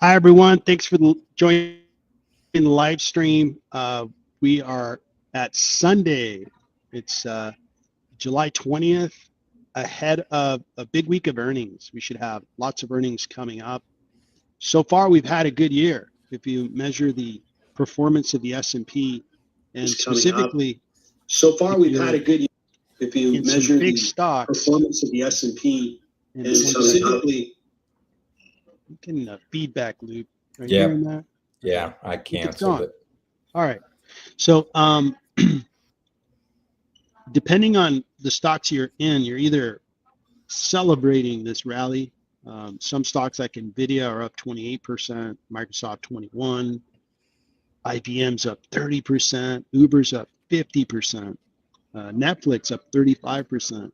Hi, everyone. Thanks for joining the live stream. We are at Sunday. It's July 20th, ahead of a big week of earnings. We should have lots of earnings coming up. So far, we've had a good year. If you measure the performance of the S&P, and coming up. specifically, So far, if we've had you're a good year. If you in some measure big the stocks, performance of the S&P, and and one second, specifically, I'm getting a feedback loop. Are you hearing Yep. that? Yeah, I I think it's canceled gone. it. All right. So depending on the stocks you're in, you're either celebrating this rally. Some stocks like Nvidia are up 28%, Microsoft 21, IBM's up 30%, Uber's up 50%, Netflix up 35%,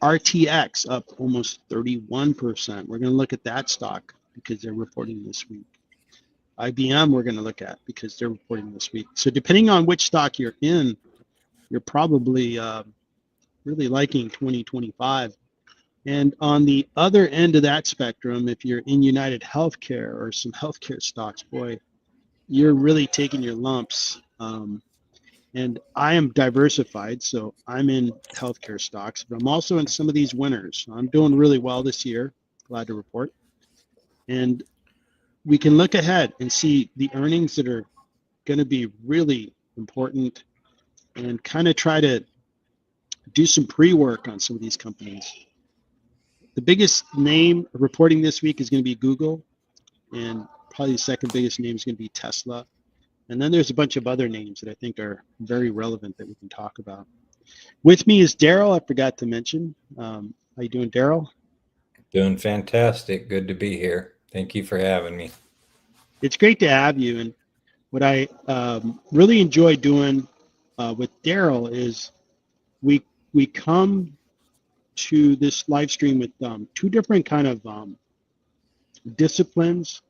RTX up almost 31%. We're going to look at that stock because they're reporting this week. IBM we're going to look at because they're reporting this week. So depending on which stock you're in, you're probably really liking 2025. And on the other end of that spectrum, if you're in United Healthcare or some healthcare stocks, boy, you're really taking your lumps. And I am diversified, so I'm in healthcare stocks, but I'm also in some of these winners. I'm doing really well this year, glad to report. And we can look ahead and see the earnings that are going to be really important and kind of try to do some pre-work on some of these companies. The biggest name reporting this week is going to be Google, and probably the second biggest name is going to be Tesla. And then there's a bunch of other names that I think are very relevant that we can talk about. With me is Daryl. I forgot to mention. How you doing, Daryl? Doing fantastic. Good to be here. Thank you for having me. It's great to have you. And what I really enjoy doing with Daryl is we we come to this live stream with two different kind of disciplines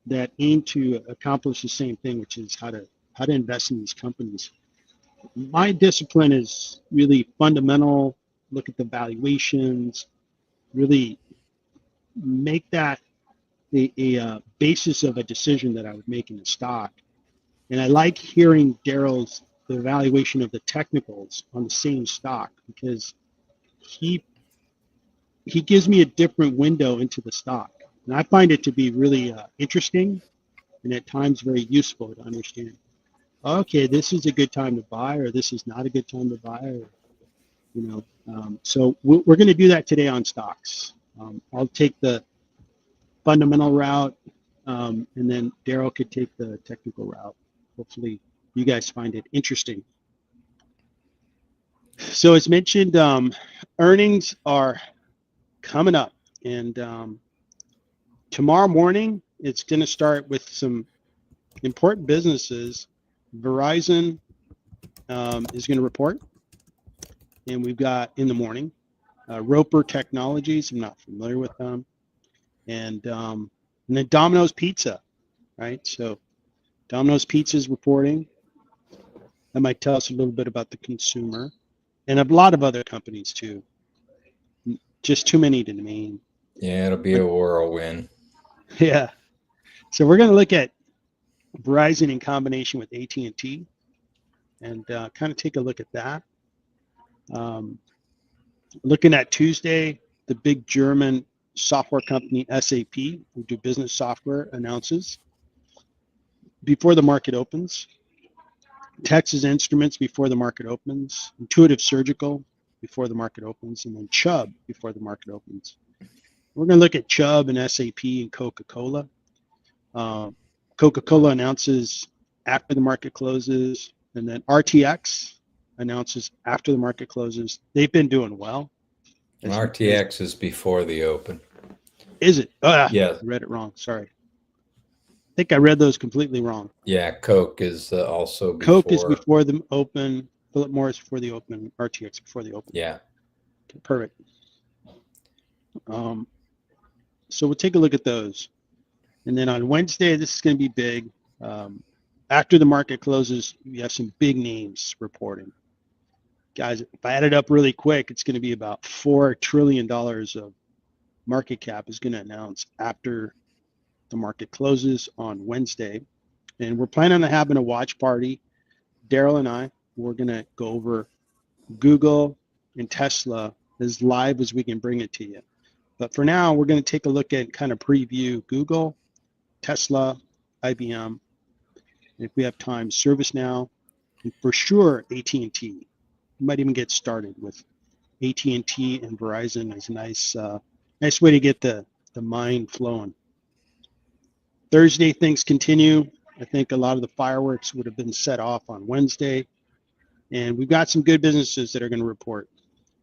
that aim to accomplish the same thing, which is how to invest in these companies. My discipline is really fundamental. Look at the valuations, really make that a basis of a decision that I would make in the stock. And I like hearing Daryl's the evaluation of the technicals on the same stock because he he gives me a different window into the stock, and I find it to be really interesting and at times very useful to understand. Okay, this is a good time to buy, or this is not a good time to buy, or so we're going to do that today on stocks. I'll take the fundamental route, and then Daryl could take the technical route. Hopefully, you guys find it interesting. So as mentioned, earnings are coming up, and tomorrow morning it's going to start with some important businesses. Verizon is going to report, and we've got in the morning Roper Technologies. I'm not familiar with them, and then Domino's Pizza, right? So Domino's Pizza is reporting. That might tell us a little bit about the consumer, and a lot of other companies too. Just too many to name. Yeah, it'll be But a whirlwind. yeah, so we're going to look at Verizon in combination with AT&T, and kind of take a look at that. Looking at Tuesday, the big German software company SAP, who do business software, announces before the market opens. Texas Instruments before the market opens. Intuitive Surgical before the market opens, and then Chubb before the market opens. We're going to look at Chubb and SAP and Coca-Cola. Coca-Cola announces after the market closes, and then RTX announces after the market closes. They've been doing well. RTX is before the open. Is it? Oh, Yeah. I read it wrong. Sorry. I think I read those completely wrong. Yeah, Coke is also before. Coke is before the open. Philip Morris before the open. RTX before the open. Yeah. Okay, perfect. So we'll take a look at those. And then on Wednesday, this is going to be big. After the market closes, we have some big names reporting. Guys, if I add it up really quick, it's going to be about $4 trillion of market cap is going to announce after the market closes on Wednesday. And we're planning on having a watch party. Daryl and I, we're going to go over Google and Tesla as live as we can bring it to you. But for now, we're going to take a look at kind of preview Google, Tesla, IBM, if we have time, ServiceNow, and for sure AT&T. We might even get started with AT&T and Verizon as a nice way to get the mind flowing. Thursday, things continue. I think a lot of the fireworks would have been set off on Wednesday. And we've got some good businesses that are going to report.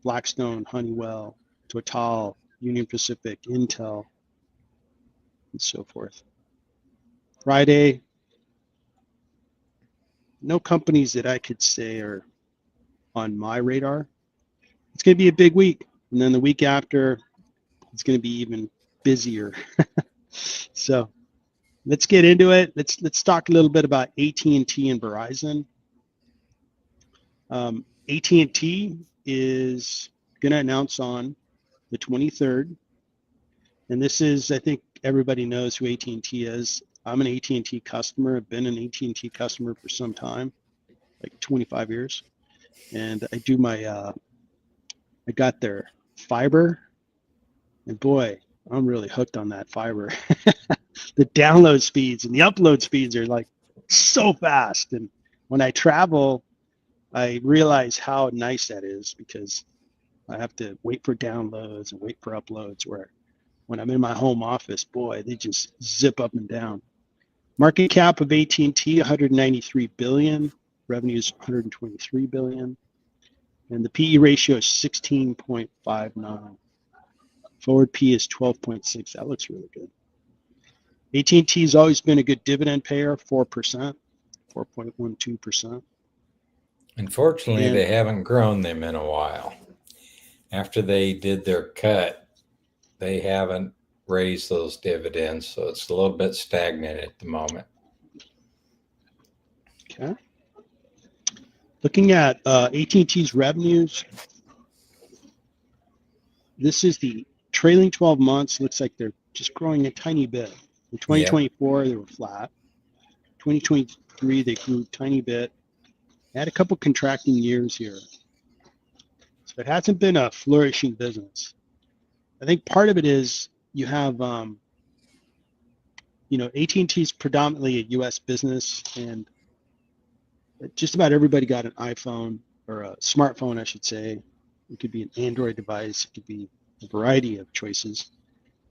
Blackstone, Honeywell, Total, Union Pacific, Intel, and so forth. Friday, no companies that I could say are on my radar. It's going to be a big week. And then the week after, it's going to be even busier. So let's get into it. Let's talk a little bit about AT&T and Verizon. AT&T is going to announce on the 23rd. And this is, I think everybody knows who AT&T is. I'm an AT&T customer. I've been an AT&T customer for some time, like 25 years. And I do I got their fiber. And boy, I'm really hooked on that fiber. The download speeds and the upload speeds are like so fast. And when I travel, I realize how nice that is because I have to wait for downloads and wait for uploads, where when I'm in my home office, boy, they just zip up and down. Market cap of AT&T, 193 billion, revenues 123 billion, and the PE ratio is 16.59. Forward P is 12.6. That looks really good. AT&T has always been a good dividend payer, 4%, 4.12%. Unfortunately, they haven't grown them in a while. After they did their cut, they haven't raised those dividends, so it's a little bit stagnant at the moment. Okay. Looking at AT&T's revenues, this is the trailing 12 months. Looks like they're just growing a tiny bit. In 2024, they were flat. 2023, they grew a tiny bit. They had a couple contracting years here. So it hasn't been a flourishing business. I think part of it is you have, AT&T is predominantly a U.S. business, and just about everybody got an iPhone or a smartphone, I should say. It could be an Android device. It could be a variety of choices.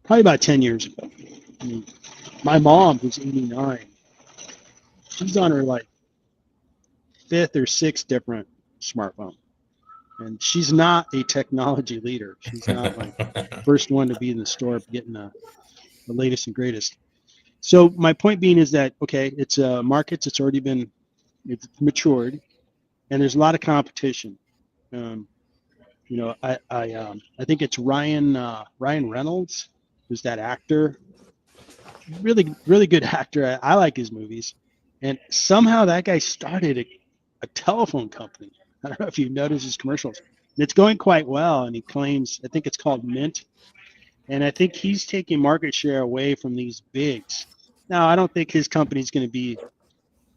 Probably about 10 years ago. I mean, my mom, who's 89, she's on her like 5th or 6th different smartphone. And she's not a technology leader. She's not like first one to be in the store getting the latest and greatest. So my point being is that, okay, it's a market that's already been matured, and there's a lot of competition. I think it's Ryan Reynolds, who's that actor. Really, really good actor. I like his movies. And somehow that guy started a telephone company. I don't know if you've noticed his commercials. And it's going quite well, and he claims, I think it's called Mint. And I think he's taking market share away from these bigs. Now, I don't think his company is going to be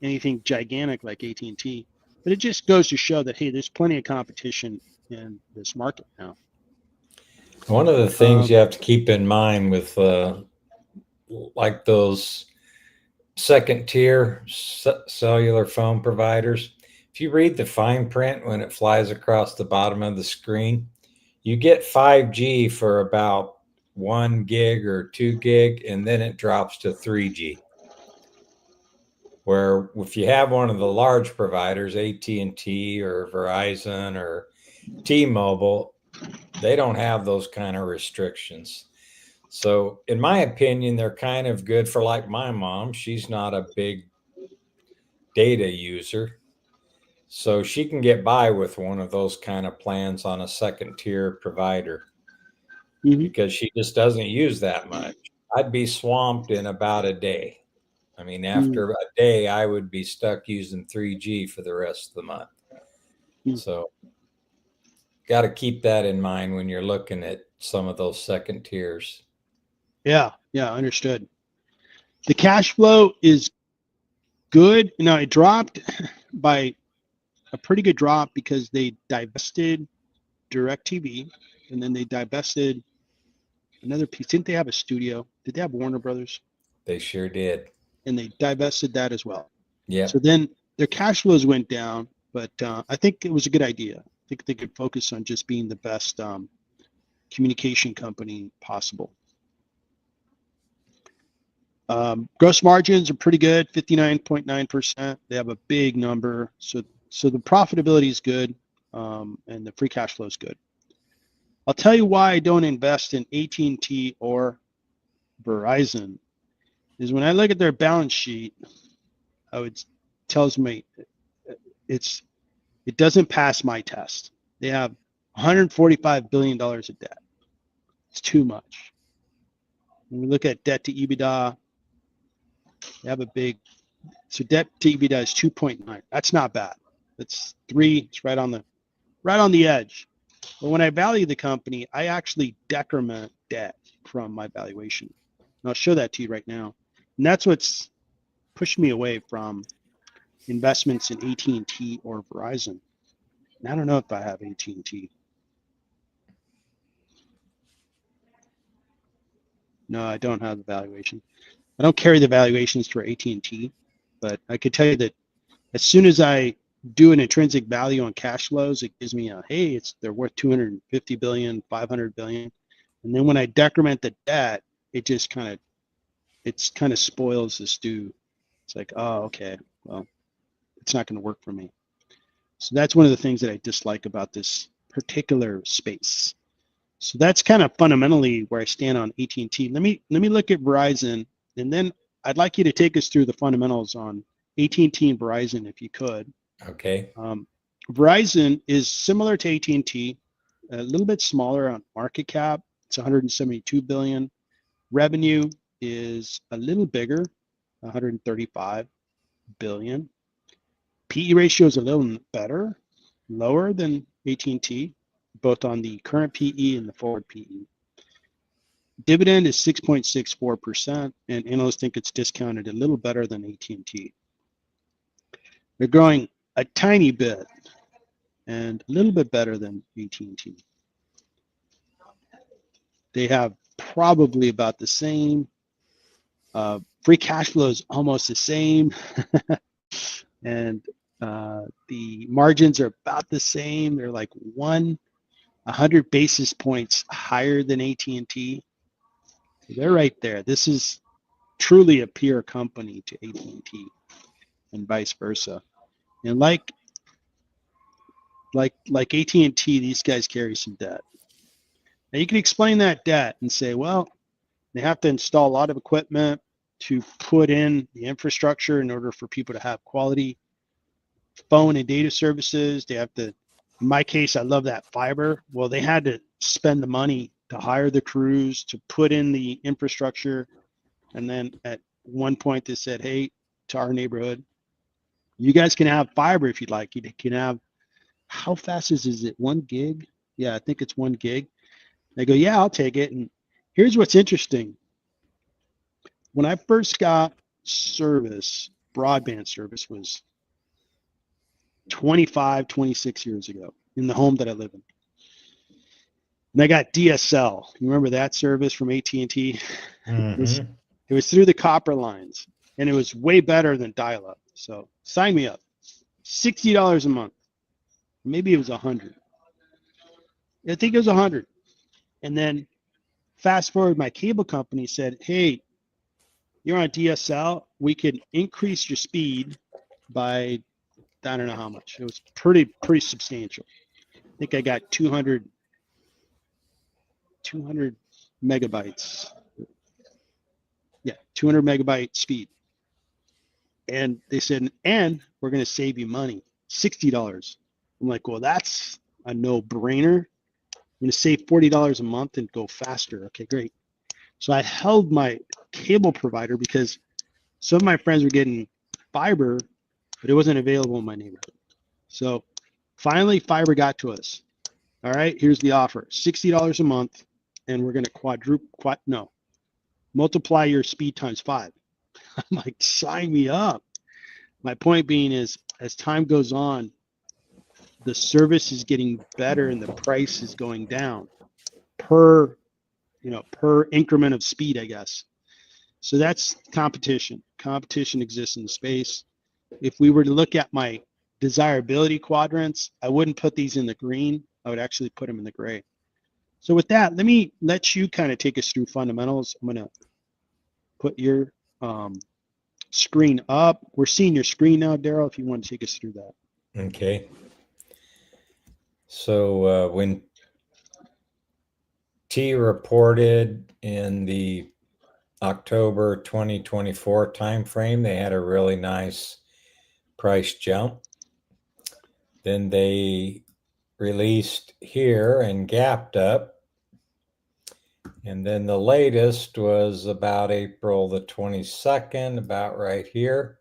anything gigantic like AT&T, but it just goes to show that, hey, there's plenty of competition in this market now. One of the things you have to keep in mind with like those second tier cellular phone providers, if you read the fine print when it flies across the bottom of the screen, you get 5G for about 1 gig or 2 gig, and then it drops to 3G. Where if you have one of the large providers, AT&T or Verizon or T-Mobile, they don't have those kind of restrictions. So in my opinion, they're kind of good for like my mom. She's not a big data user. So she can get by with one of those kind of plans on a second tier provider because she just doesn't use that much. I'd be swamped in about a day. I mean, after a day, I would be stuck using 3G for the rest of the month. So got to keep that in mind when you're looking at some of those second tiers. Yeah, understood. The cash flow is good. Now it dropped by a pretty good drop because they divested DirecTV, and then they divested another piece. Didn't they have a studio? Did they have Warner Brothers? They sure did. And they divested that as well. Yeah. So then their cash flows went down, but I think it was a good idea. I think they could focus on just being the best communication company possible. Gross margins are pretty good, 59.9%. They have a big number, so the profitability is good, and the free cash flow is good. I'll tell you why I don't invest in AT&T or Verizon. Is when I look at their balance sheet, it tells me it doesn't pass my test. They have $145 billion of debt. It's too much. When we look at debt to EBITDA, they have so debt to EBITDA is 2.9. That's not bad. That's 3. It's right on the edge. But when I value the company, I actually decrement debt from my valuation. And I'll show that to you right now. And that's what's pushed me away from investments in AT&T or Verizon. And I don't know if I have AT&T. No, I don't have the valuation. I don't carry the valuations for AT&T, but I could tell you that as soon as I do an intrinsic value on cash flows, it gives me they're worth 250 billion, 500 billion. And then when I decrement the debt, it just kind of spoils the stew. It's like, oh, okay, well, it's not going to work for me. So that's one of the things that I dislike about this particular space. So that's kind of fundamentally where I stand on AT&T. Let me look at Verizon, and then I'd like you to take us through the fundamentals on AT&T and Verizon, if you could. Okay. Verizon is similar to AT&T, a little bit smaller on market cap. It's 172 billion. Revenue is a little bigger, 135 billion. PE ratio is a little better, lower than AT&T, both on the current PE and the forward PE. Dividend is 6.64%, and analysts think it's discounted a little better than AT&T. They're growing a tiny bit and a little bit better than AT&T. They have probably about the same. Free cash flow is almost the same. And the margins are about the same. They're like 100 basis points higher than AT&T. They're right there. This is truly a peer company to AT&T and vice versa. And like AT&T, these guys carry some debt. Now you can explain that debt and say, well, they have to install a lot of equipment to put in the infrastructure in order for people to have quality phone and data services. They have to, in my case, I love that fiber. Well, they had to spend the money to hire the crews to put in the infrastructure. And then at one point they said, hey, to our neighborhood, you guys can have fiber if you'd like. You can have, how fast is it? 1 gig? Yeah, I think it's 1 gig. They go, yeah, I'll take it. And here's what's interesting. When I first got service, broadband service was 26 years ago in the home that I live in. And I got DSL. You remember that service from AT&T? Mm-hmm. It was through the copper lines, and it was way better than dial-up. So sign me up. $60 a month. Maybe it was 100. I think it was 100. And then fast forward, my cable company said, hey, you're on DSL. We could increase your speed by, I don't know how much. It was pretty substantial. I think I got 200 megabytes. Yeah, 200 megabyte speed. And they said, and we're going to save you money, $60. I'm like, well, that's a no-brainer. I'm going to save $40 a month and go faster. Okay, great. So I held my cable provider because some of my friends were getting fiber, but it wasn't available in my neighborhood. So finally, fiber got to us. All right, here's the offer, $60 a month, and we're going to multiply your speed times 5. I'm like, sign me up. My point being is, as time goes on, the service is getting better and the price is going down per, per increment of speed, I guess. So that's competition. Competition exists in the space. If we were to look at my desirability quadrants, I wouldn't put these in the green. I would actually put them in the gray. So with that, let me let you kind of take us through fundamentals. I'm going to put your screen up. We're seeing your screen now, Daryl, if you want to take us through that. Okay. So when T reported in the October 2024 timeframe, they had a really nice price jump. Then they released here and gapped up. And then the latest was about April the 22nd, about right here.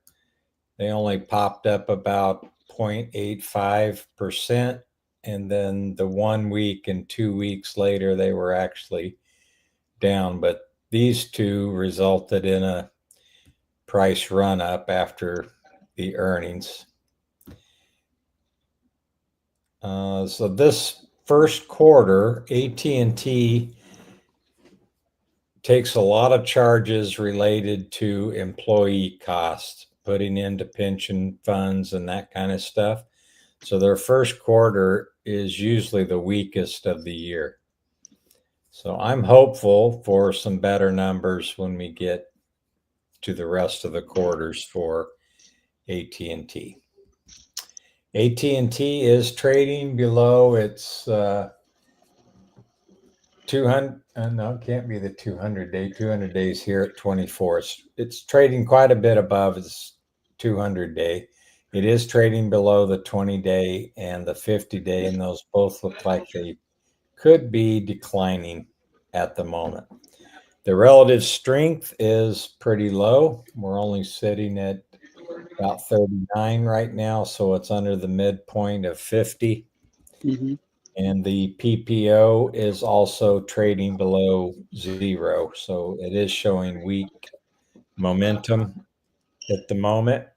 They only popped up about 0.85%. And then the 1 week and 2 weeks later, they were actually down. But these two resulted in a price run up after the earnings. So this first quarter, AT&T takes a lot of charges related to employee costs, putting into pension funds and that kind of stuff. So their first quarter is usually the weakest of the year. So I'm hopeful for some better numbers when we get to the rest of the quarters for AT&T. AT&T is trading below its 200. No, it can't be the 200-day. 200 days here at 24. It's trading quite a bit above its 200-day. It is trading below the 20-day and the 50-day, and those both look like they could be declining at the moment. The relative strength is pretty low. We're only sitting at about 39 right now, so it's under the midpoint of 50. Mm-hmm. And the PPO is also trading below 0, so it is showing weak momentum at the moment.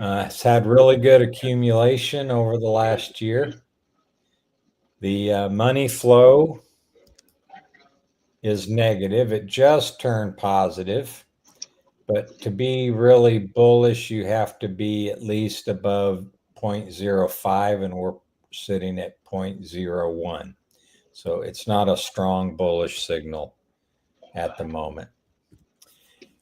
It's had really good accumulation over the last year. The money flow is negative. It just turned positive. But to be really bullish, you have to be at least above 0.05, and we're sitting at 0.01. So it's not a strong bullish signal at the moment.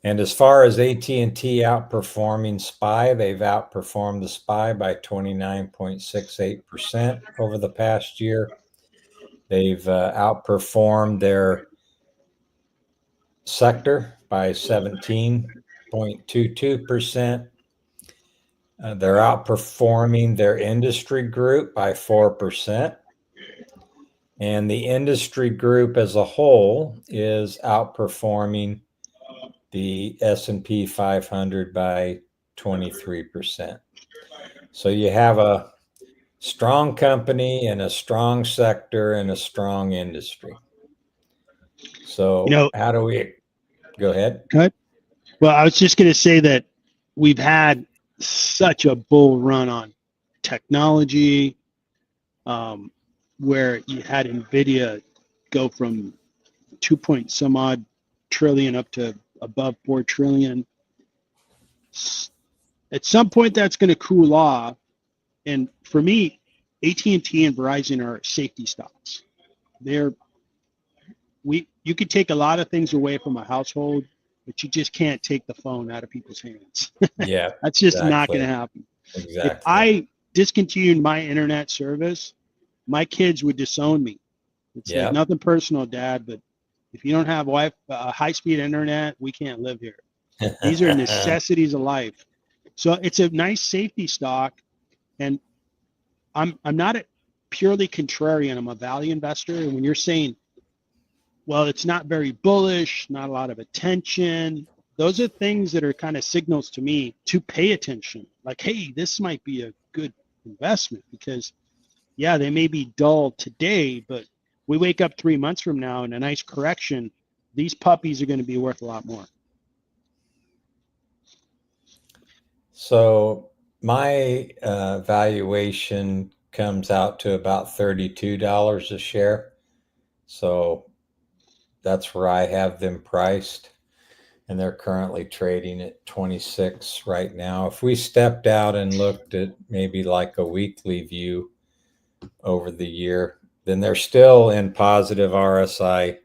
And as far as AT&T outperforming SPY, they've outperformed the SPY by 29.68% over the past year. They've outperformed their sector by 17.22%. They're outperforming their industry group by 4%. And the industry group as a whole is outperforming the S&P 500 by 23%. So you have a strong company and a strong sector and a strong industry. So how do we go ahead? Good. Well, I was just going to say that we've had such a bull run on technology, where you had NVIDIA go from 2 some odd trillion up to above 4 trillion. At some point, that's going to cool off. And for me, AT&T and Verizon are safety stocks. You could take a lot of things away from a household, but you just can't take the phone out of people's hands. Yeah, that's just not going to happen. Exactly. If I discontinued my internet service, my kids would disown me. It's like nothing personal, Dad, but if you don't have high-speed internet, we can't live here. These are necessities of life. So it's a nice safety stock, and I'm not a purely contrarian. I'm a value investor, and when you're saying, well, it's not very bullish, not a lot of attention, those are things that are kind of signals to me to pay attention. Like, hey, this might be a good investment because, yeah, they may be dull today, but we wake up 3 months from now in a nice correction, these puppies are going to be worth a lot more. So my valuation comes out to about $32 a share. So that's where I have them priced. And they're currently trading at 26 right now. If we stepped out and looked at maybe like a weekly view over the year, then they're still in positive RSI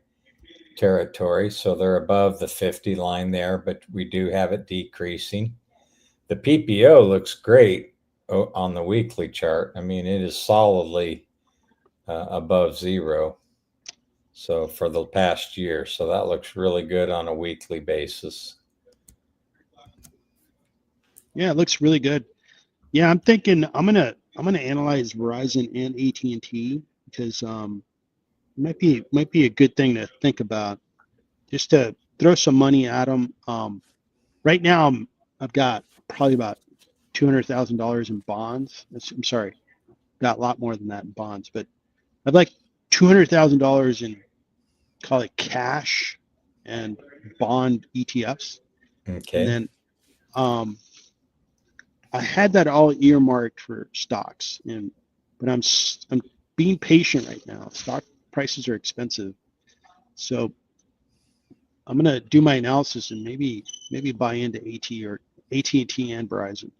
territory. So they're above the 50 line there, but we do have it decreasing. The PPO looks great on the weekly chart. I mean, it is solidly above zero. So for the past year, so that looks really good on a weekly basis. Yeah, it looks really good. Yeah, I'm thinking I'm gonna analyze Verizon and AT&T because it might be a good thing to think about, just to throw some money at them. Right now I've got probably about $200,000 in bonds. I'm sorry, got a lot more than that in bonds, but I'd like $200,000 in, call it, cash and bond ETFs. Okay. And then I had that all earmarked for stocks, but I'm being patient right now. Stock prices are expensive, so I'm gonna do my analysis and maybe buy into AT&T and Verizon.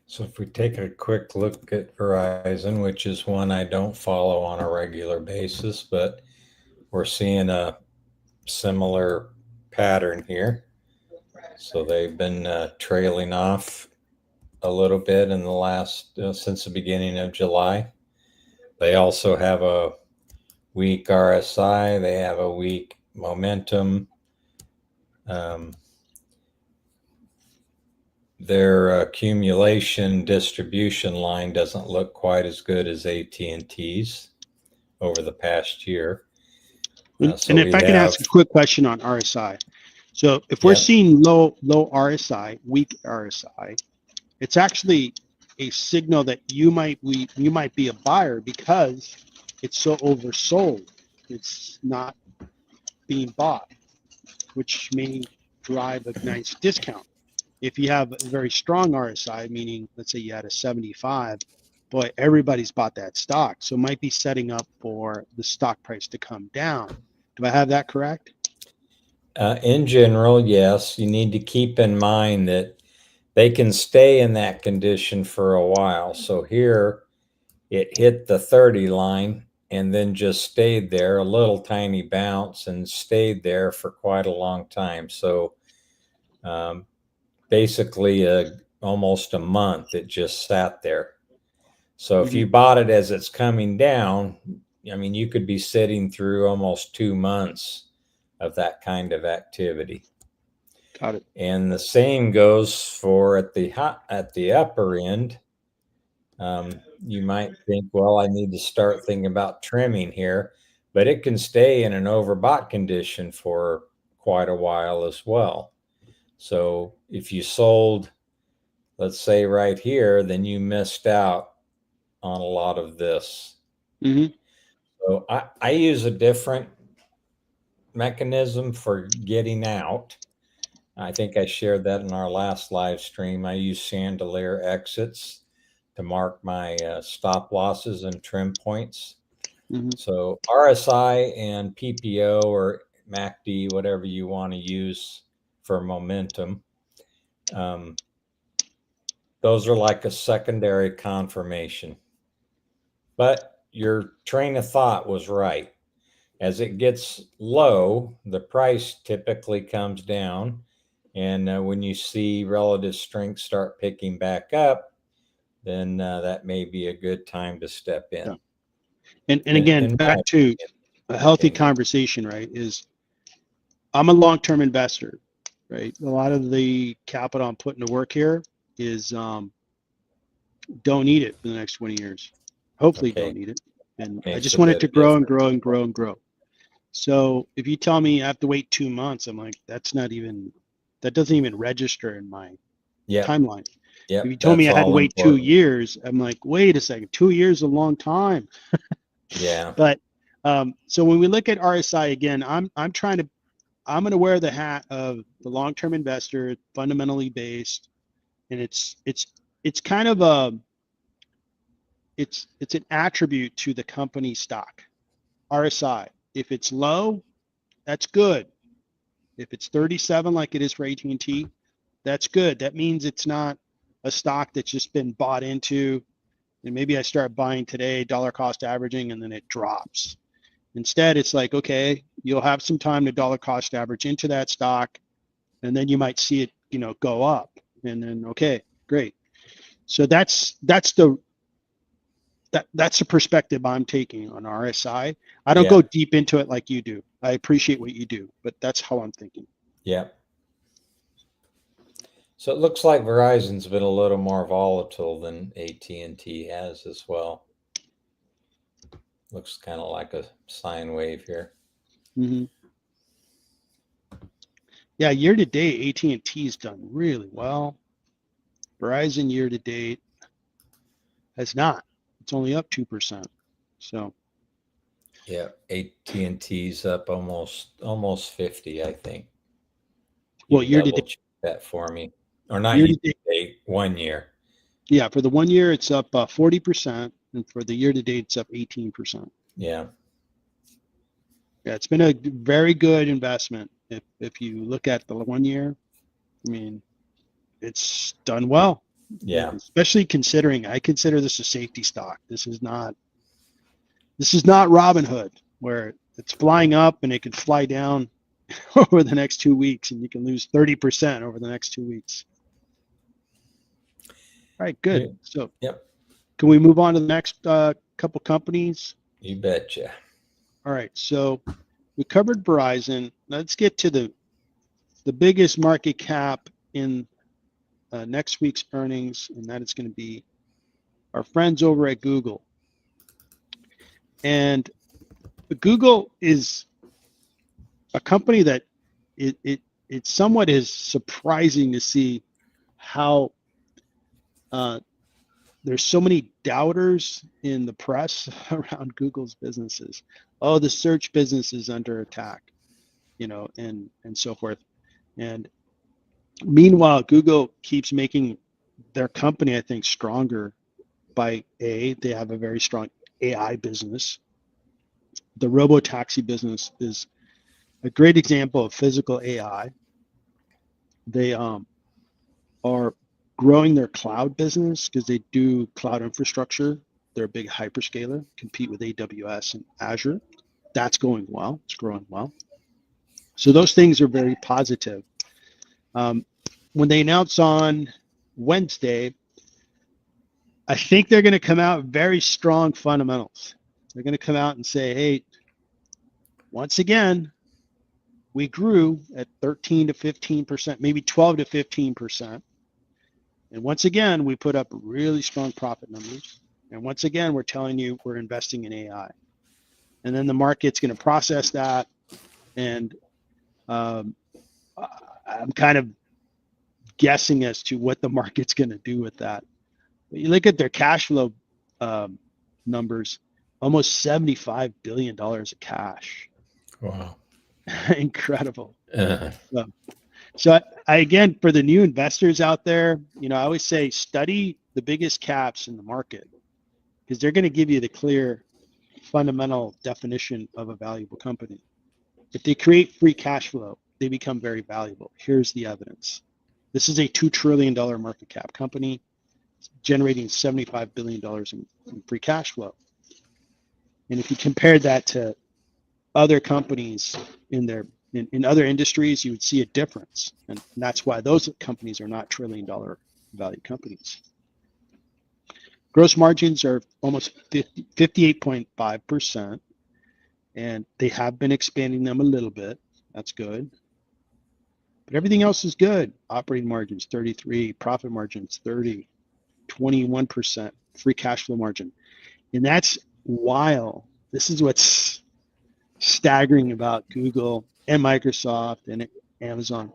So if we take a quick look at Verizon, which is one I don't follow on a regular basis, but we're seeing a similar pattern here. So they've been trailing off a little bit in the last, since the beginning of July. They also have a weak RSI. They have a weak momentum. Their accumulation distribution line doesn't look quite as good as AT&T's over the past year. And if I can ask a quick question on RSI. So if we're seeing low RSI, weak RSI, it's actually a signal that you might be a buyer because it's so oversold. It's not being bought, which may drive a nice discount. If you have a very strong RSI, meaning let's say you had a 75, boy, everybody's bought that stock. So it might be setting up for the stock price to come down. Do I have that correct? In general, yes. You need to keep in mind that they can stay in that condition for a while. So here it hit the 30 line and then just stayed there, a little tiny bounce, and stayed there for quite a long time. So basically almost a month it just sat there. So if you bought it as it's coming down, I mean, you could be sitting through almost 2 months of that kind of activity. Got it. And the same goes for at the upper end. You might think, well, I need to start thinking about trimming here, but it can stay in an overbought condition for quite a while as well. So if you sold, let's say right here, then you missed out on a lot of this. So I use a different mechanism for getting out. I think I shared that in our last live stream. I use chandelier exits to mark my stop losses and trim points. So RSI and PPO or MACD, whatever you want to use for momentum, those are like a secondary confirmation. But your train of thought was right. As it gets low, the price typically comes down. And when you see relative strength start picking back up, then that may be a good time to step in. Yeah. And again, back to a healthy conversation, right, is I'm a long-term investor, right? A lot of the capital I'm putting to work here is don't need it for the next 20 years. Hopefully don't need it. And I just want it to grow and grow and grow and grow. So if you tell me I have to wait 2 months, I'm like, that doesn't even register in my timeline. If you told me I had to wait 2 years, I'm like, wait a second, 2 years is a long time. Yeah. But so when we look at RSI again, I'm trying to I'm going to wear the hat of the long-term investor, fundamentally based, and it's kind of it's an attribute to the company stock, RSI. If it's low, that's good. If it's 37 like it is for AT&T, that's good. That means it's not a stock that's just been bought into, and maybe I start buying today, dollar cost averaging, and then it drops. Instead, it's like, okay, you'll have some time to dollar cost average into that stock, and then you might see it, go up, and then, okay, great. So that's the perspective I'm taking on RSI. I don't go deep into it like you do. I appreciate what you do, but that's how I'm thinking. Yeah. So it looks like Verizon's been a little more volatile than AT&T has as well. Looks kind of like a sine wave here. Mm-hmm. Yeah, year to date, AT&T's done really well. Verizon year to date has not. It's only up 2%. So. Yeah, AT&T's up almost 50, I think. Well, year to date. That for me, or not year to date, 1 year. Yeah, for the 1 year, it's up 40%, and for the year to date, it's up 18%. Yeah. Yeah, it's been a very good investment. If you look at the 1 year, I mean, it's done well. Yeah. Especially considering, I consider this a safety stock. This is not Robinhood, where it's flying up and it can fly down over the next 2 weeks, and you can lose 30% over the next 2 weeks. All right, good. Yeah. So, yep. Can we move on to the next couple companies? You betcha. All right, so we covered Verizon. Let's get to the biggest market cap in next week's earnings, and that is going to be our friends over at Google. And Google is a company that it somewhat is surprising to see how there's so many doubters in the press around Google's businesses. Oh, the search business is under attack, and so forth. And meanwhile, Google keeps making their company, I think, stronger by they have a very strong AI business. The robo-taxi business is a great example of physical AI. They are growing their cloud business because they do cloud infrastructure. They're a big hyperscaler, compete with AWS and Azure. That's going well. It's growing well. So those things are very positive. When they announce on Wednesday, I think they're going to come out with very strong fundamentals. They're going to come out and say, hey, once again, we grew at 13 to 15%, maybe 12 to 15%. And once again, we put up really strong profit numbers. And once again, we're telling you we're investing in AI. And then the market's going to process that. And I'm kind of guessing as to what the market's going to do with that. But you look at their cash flow numbers, almost $75 billion of cash. Wow. Incredible. So I, again, for the new investors out there, I always say study the biggest caps in the market because they're going to give you the clear fundamental definition of a valuable company. If they create free cash flow, they become very valuable. Here's the evidence. This is a $2 trillion market cap company generating $75 billion in free cash flow. And if you compare that to other companies in other industries, you would see a difference. And that's why those companies are not $1 trillion value companies. Gross margins are almost 58.5%. And they have been expanding them a little bit. That's good. But everything else is good. Operating margins, 33, profit margins, 30, 21% free cash flow margin. And that's while, this is what's staggering about Google and Microsoft and Amazon.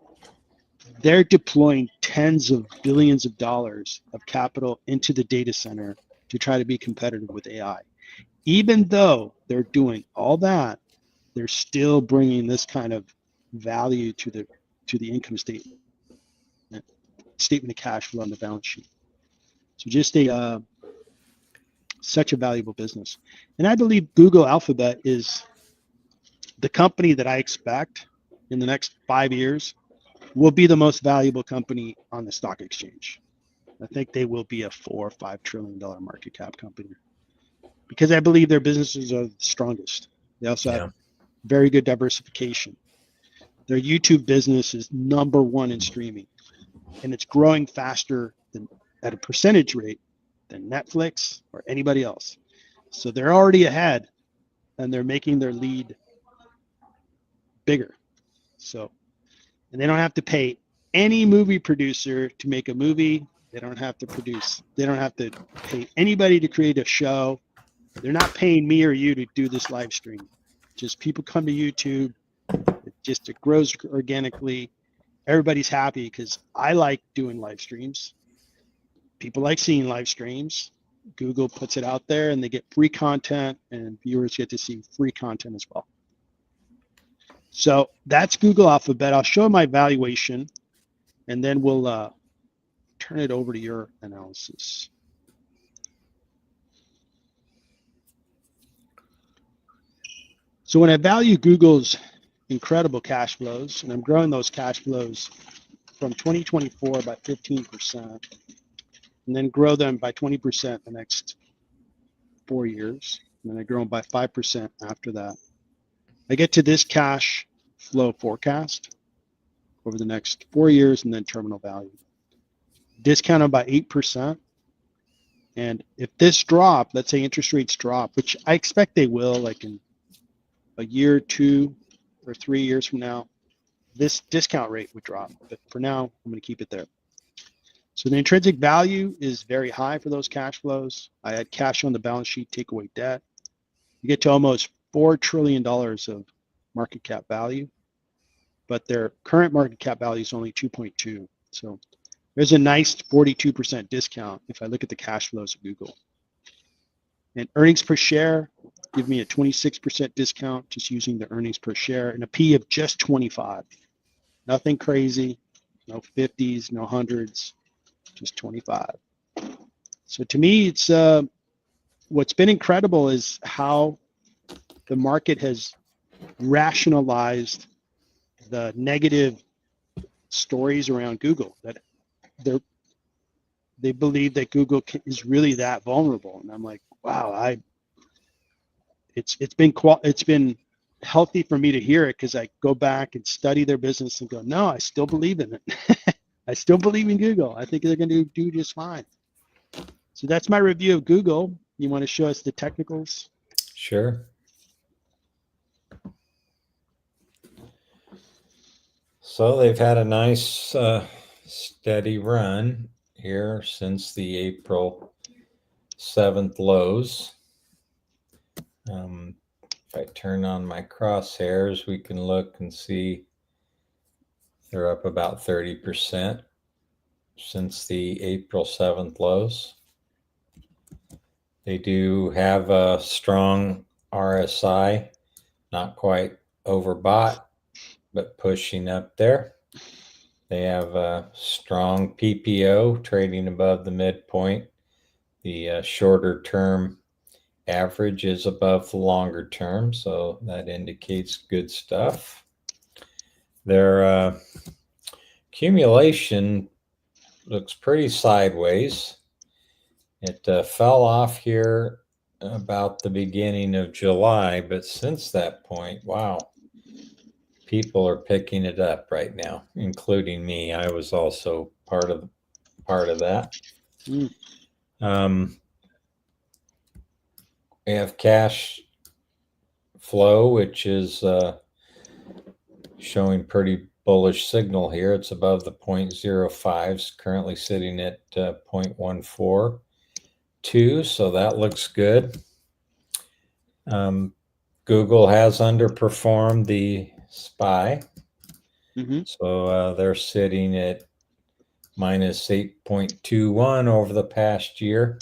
They're deploying tens of billions of dollars of capital into the data center to try to be competitive with AI. Even though they're doing all that, they're still bringing this kind of value to the income statement of cash flow on the balance sheet. So just such a valuable business. And I believe Google Alphabet is the company that I expect in the next 5 years will be the most valuable company on the stock exchange. I think they will be a $4 or $5 trillion market cap company because I believe their businesses are the strongest. They also have very good diversification. Their YouTube business is number one in streaming, and it's growing faster than at a percentage rate than Netflix or anybody else. So they're already ahead, and they're making their lead bigger. So, and they don't have to pay any movie producer to make a movie. They don't have to pay anybody to create a show. They're not paying me or you to do this live stream. Just people come to YouTube. It grows organically. Everybody's happy because I like doing live streams. People like seeing live streams. Google puts it out there and they get free content, and viewers get to see free content as well. So that's Google Alphabet. I'll show my valuation, and then we'll turn it over to your analysis. So when I value Google's incredible cash flows, and I'm growing those cash flows from 2024 by 15%, and then grow them by 20% the next 4 years, and then I grow them by 5% after that, I get to this cash flow forecast over the next 4 years, and then terminal value. Discounted by 8%. And if this drop, let's say interest rates drop, which I expect they will, like in a year, 2 or 3 years from now, this discount rate would drop. But for now, I'm going to keep it there. So the intrinsic value is very high for those cash flows. I add cash on the balance sheet, take away debt. You get to almost $4 trillion of market cap value, but their current market cap value is only 2.2. So there's a nice 42% discount if I look at the cash flows of Google. And earnings per share give me a 26% discount just using the earnings per share, and a P of just 25. Nothing crazy, no 50s, no hundreds, just 25. So to me, it's what's been incredible is how the market has rationalized the negative stories around Google, that they believe that Google is really that vulnerable. And I'm like, wow, it's been healthy for me to hear it, because I go back and study their business and go, no, I still believe in it. I still believe in Google. I think they're going to do just fine. So that's my review of Google. You want to show us the technicals? Sure. So they've had a nice steady run here since the April 7th lows. If I turn on my crosshairs, we can look and see they're up about 30% since the April 7th lows. They do have a strong RSI, not quite overbought, but pushing up there. They have a strong PPO trading above the midpoint. The shorter term average is above the longer term, so that indicates good stuff. Their accumulation looks pretty sideways. It fell off here about the beginning of July, but since that point, wow, people are picking it up right now, including me. I was also part of that. We have cash flow, which is showing pretty bullish signal here. It's above the 0.05s, currently sitting at 0.142, so that looks good. Google has underperformed the SPY, so they're sitting at minus 8.21 over the past year.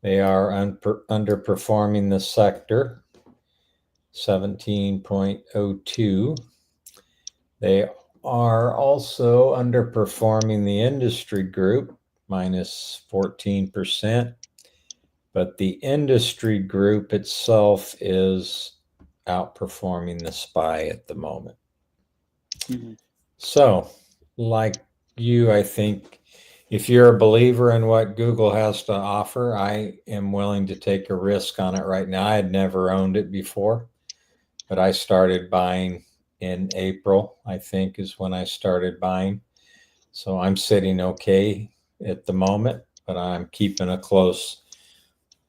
They are underperforming the sector, 17.02. They are also underperforming the industry group, minus 14%. But the industry group itself is outperforming the SPY at the moment. Mhm. So, like you, I think if you're a believer in what Google has to offer, I am willing to take a risk on it right now. I had never owned it before, but I started buying in April, I think is when I started buying. So I'm sitting okay at the moment, but I'm keeping a close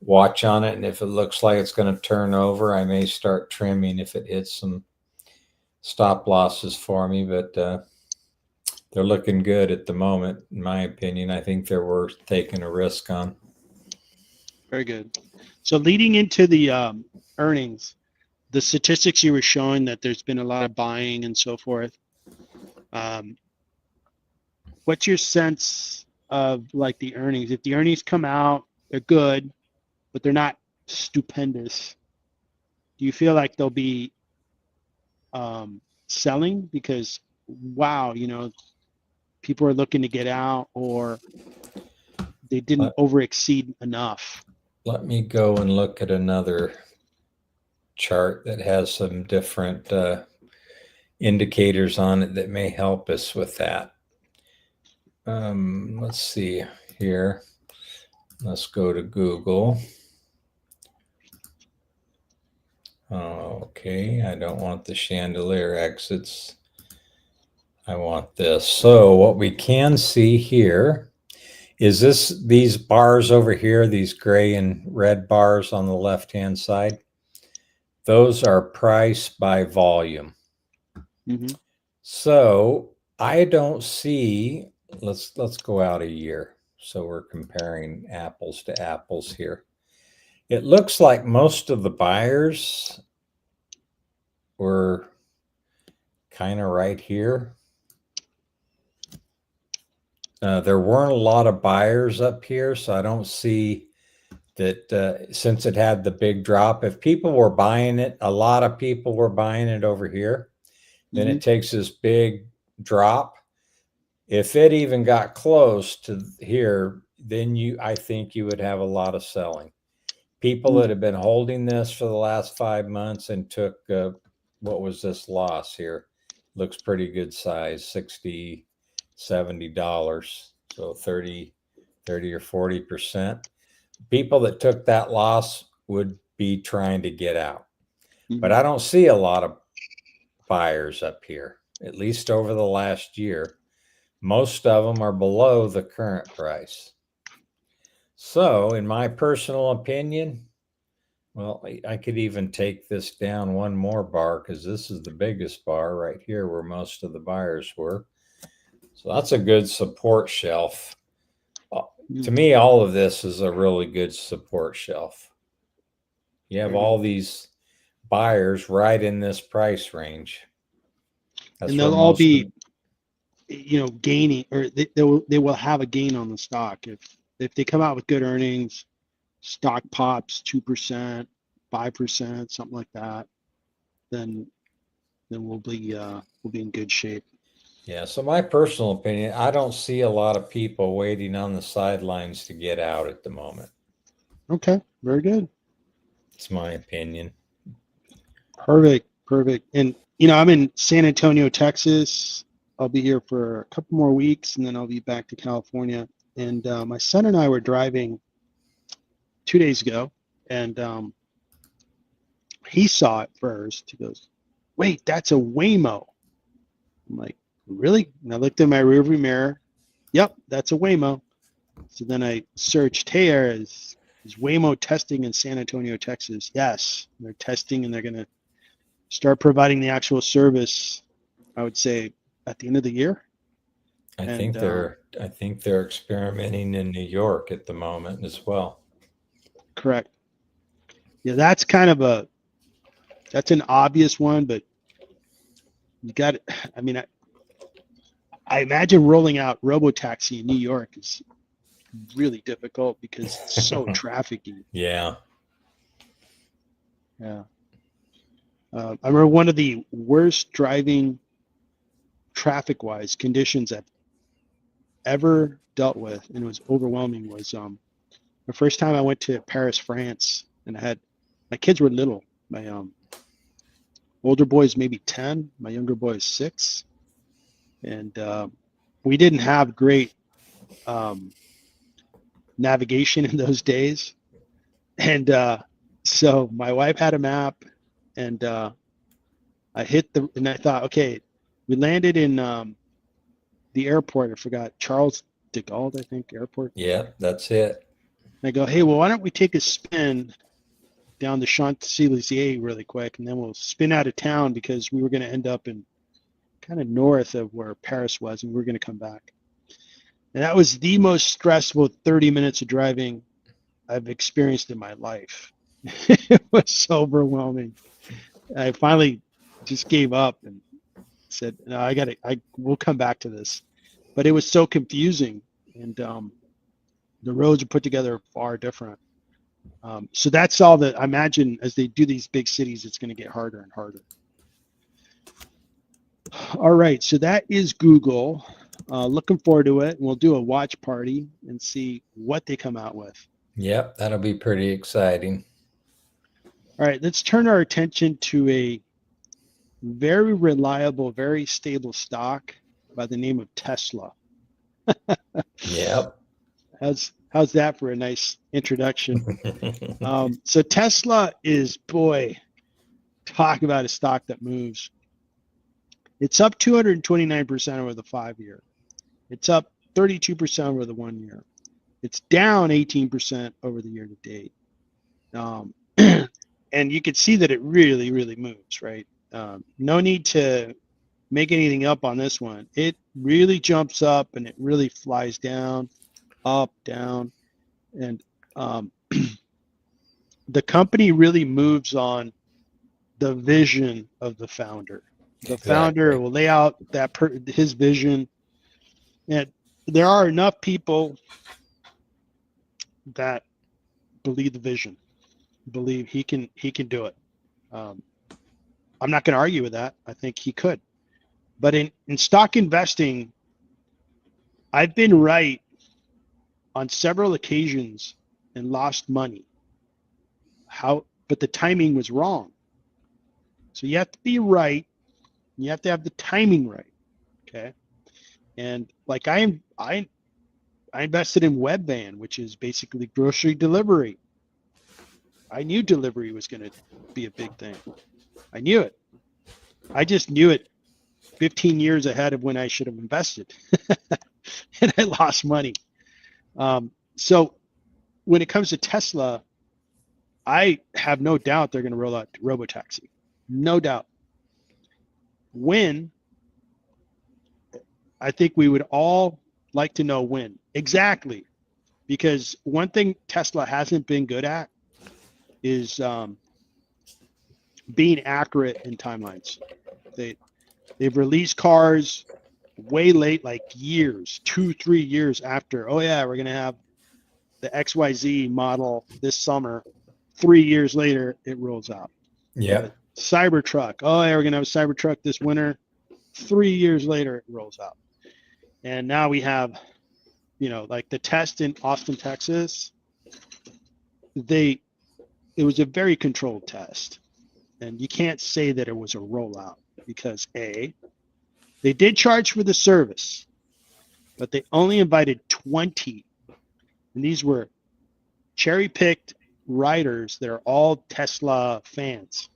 watch on it. And if it looks like it's going to turn over, I may start trimming if it hits some stop losses for me. But they're looking good at the moment, in my opinion. I think they're worth taking a risk on. Very good. So leading into the earnings, the statistics you were showing that there's been a lot of buying and so forth. What's your sense of like the earnings? If the earnings come out, they're good, but they're not stupendous. Do you feel like they'll be selling because, wow, you know, people are looking to get out, or they didn't over exceed enough? Let me go and look at another chart that has some different indicators on it that may help us with that. Let's see here. Let's go to Google. Okay, I don't want the chandelier exits. I want this. So what we can see here is these bars over here, these gray and red bars on the left-hand side. Those are price by volume. Mm-hmm. So I don't see, let's go out a year. So we're comparing apples to apples here. It looks like most of the buyers were kind of right here. There weren't a lot of buyers up here, so I don't see that since it had the big drop. If people were buying it, a lot of people were buying it over here. Then it takes this big drop. If it even got close to here, then I think you would have a lot of selling. People that have been holding this for the last 5 months and took, what was this loss here? Looks pretty good size, $60, $70. So 30 or 40%. People that took that loss would be trying to get out. But I don't see a lot of buyers up here, at least over the last year. Most of them are below the current price. So in my personal opinion, well, I could even take this down one more bar because this is the biggest bar right here where most of the buyers were. So that's a good support shelf. To me, all of this is a really good support shelf. You have all these buyers right in this price range. And they'll all be, you know, gaining, or they will have a gain on the stock if they come out with good earnings. Stock pops 2%, 5%, something like that. Then we'll be in good shape. Yeah. So my personal opinion, I don't see a lot of people waiting on the sidelines to get out at the moment. Okay. Very good. It's my opinion. Perfect. And you know, I'm in San Antonio, Texas. I'll be here for a couple more weeks, and then I'll be back to California. And my son and I were driving 2 days ago, and he saw it first. He goes, "Wait, that's a Waymo." I'm like, "Really?" And I looked in my rearview mirror. Yep, that's a Waymo. So then I searched, "Hey, is Waymo testing in San Antonio, Texas?" Yes, they're testing, and they're going to start providing the actual service, I would say, at the end of the year. I think they're experimenting in New York at the moment as well. Correct. Yeah, that's kind of that's an obvious one, but you got, I mean, I imagine rolling out robotaxi in New York is really difficult because it's so trafficky. Yeah. Yeah. I remember one of the worst driving traffic-wise conditions I've ever dealt with, and it was overwhelming, was the first time I went to Paris, France, and my kids were little. My older boy is maybe 10, my younger boy is 6, and we didn't have great navigation in those days, and so my wife had a map, and I thought, okay, we landed in the airport. I forgot, Charles de Gaulle, I think, airport. Yeah, that's it. And I go, hey, well, why don't we take a spin down the Champs-Élysées really quick, and then we'll spin out of town, because we were going to end up in kind of north of where Paris was, and we were going to come back. And that was the most stressful 30 minutes of driving I've experienced in my life. It was so overwhelming. I finally just gave up and said, no, we'll come back to this. But it was so confusing, and the roads are put together far different. So that's all that I imagine as they do these big cities, it's going to get harder and harder. All right, so that is Google. Looking forward to it. And we'll do a watch party and see what they come out with. Yep, that'll be pretty exciting. All right, let's turn our attention to a very reliable, very stable stock by the name of Tesla. Yep. How's that for a nice introduction? So Tesla is, boy, talk about a stock that moves. It's up 229% over the 5-year. It's up 32% over the 1 year. It's down 18% over the year to date. And you can see that it really, really moves, right? No need to make anything up on this one. It really jumps up and it really flies down, up, down. And the company really moves on the vision of the founder. The founder will lay out his vision. And there are enough people that believe the vision, believe he can do it. I'm not going to argue with that. I think he could. But in stock investing, I've been right on several occasions and lost money. But the timing was wrong. So you have to be right. You have to have the timing right. Okay. And like I invested in Webvan, which is basically grocery delivery. I knew delivery was going to be a big thing. I knew it. I just knew it 15 years ahead of when I should have invested. And I lost money. So when it comes to Tesla, I have no doubt they're going to roll out Robotaxi. No doubt. When? I think we would all like to know when. Exactly. Because one thing Tesla hasn't been good at is being accurate in timelines. They've released cars way late, like years, 2-3 years after. Oh yeah, we're gonna have the XYZ model this summer. 3 years later, it rolls out. Yeah. Cybertruck. Oh yeah, we're gonna have a Cybertruck this winter. 3 years later, it rolls out. And now we have, like the test in Austin, Texas. It was a very controlled test, and you can't say that it was a rollout because they did charge for the service, but they only invited 20, and these were cherry-picked riders that are all Tesla fans,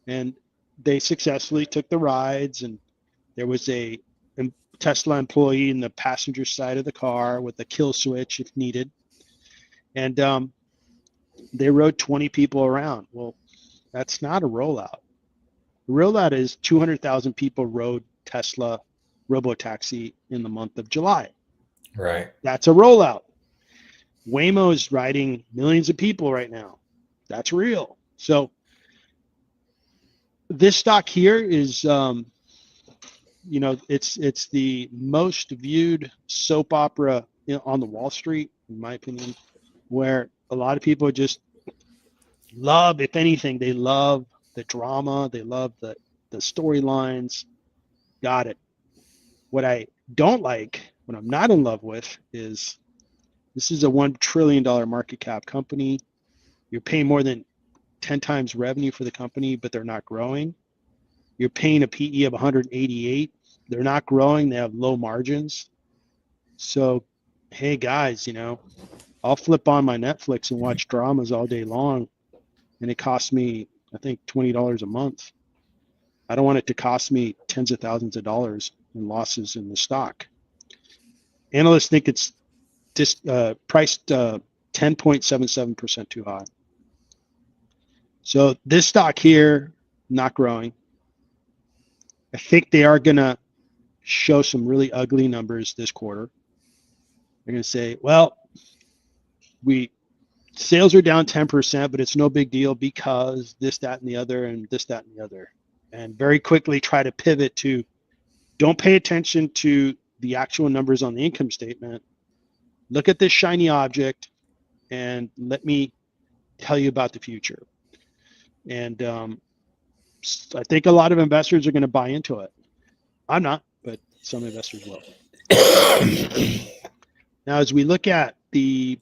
and they successfully took the rides, and there was a Tesla employee in the passenger side of the car with a kill switch if needed, and they rode 20 people around. Well, that's not a rollout. The rollout is 200,000 people rode Tesla Robotaxi in the month of July. Right. That's a rollout. Waymo is riding millions of people right now. That's real. So this stock here is, it's the most viewed soap opera on the Wall Street, in my opinion, where a lot of people just love, if anything, they love the drama. They love the storylines. Got it. What I don't like, what I'm not in love with, is this is a $1 trillion market cap company. You're paying more than 10 times revenue for the company, but they're not growing. You're paying a PE of 188. They're not growing. They have low margins. So, hey guys, I'll flip on my Netflix and watch dramas all day long, and it costs me, I think, $20 a month. I don't want it to cost me tens of thousands of dollars in losses in the stock. Analysts think it's just priced 10.77% too high. So this stock here, not growing. I think they are going to show some really ugly numbers this quarter. They're going to say, well, sales are down 10%, but it's no big deal because this, that, and the other, and this, that, and the other. And very quickly try to pivot to, don't pay attention to the actual numbers on the income statement. Look at this shiny object and let me tell you about the future. And I think a lot of investors are going to buy into it. I'm not, but some investors will. Now, as we look at the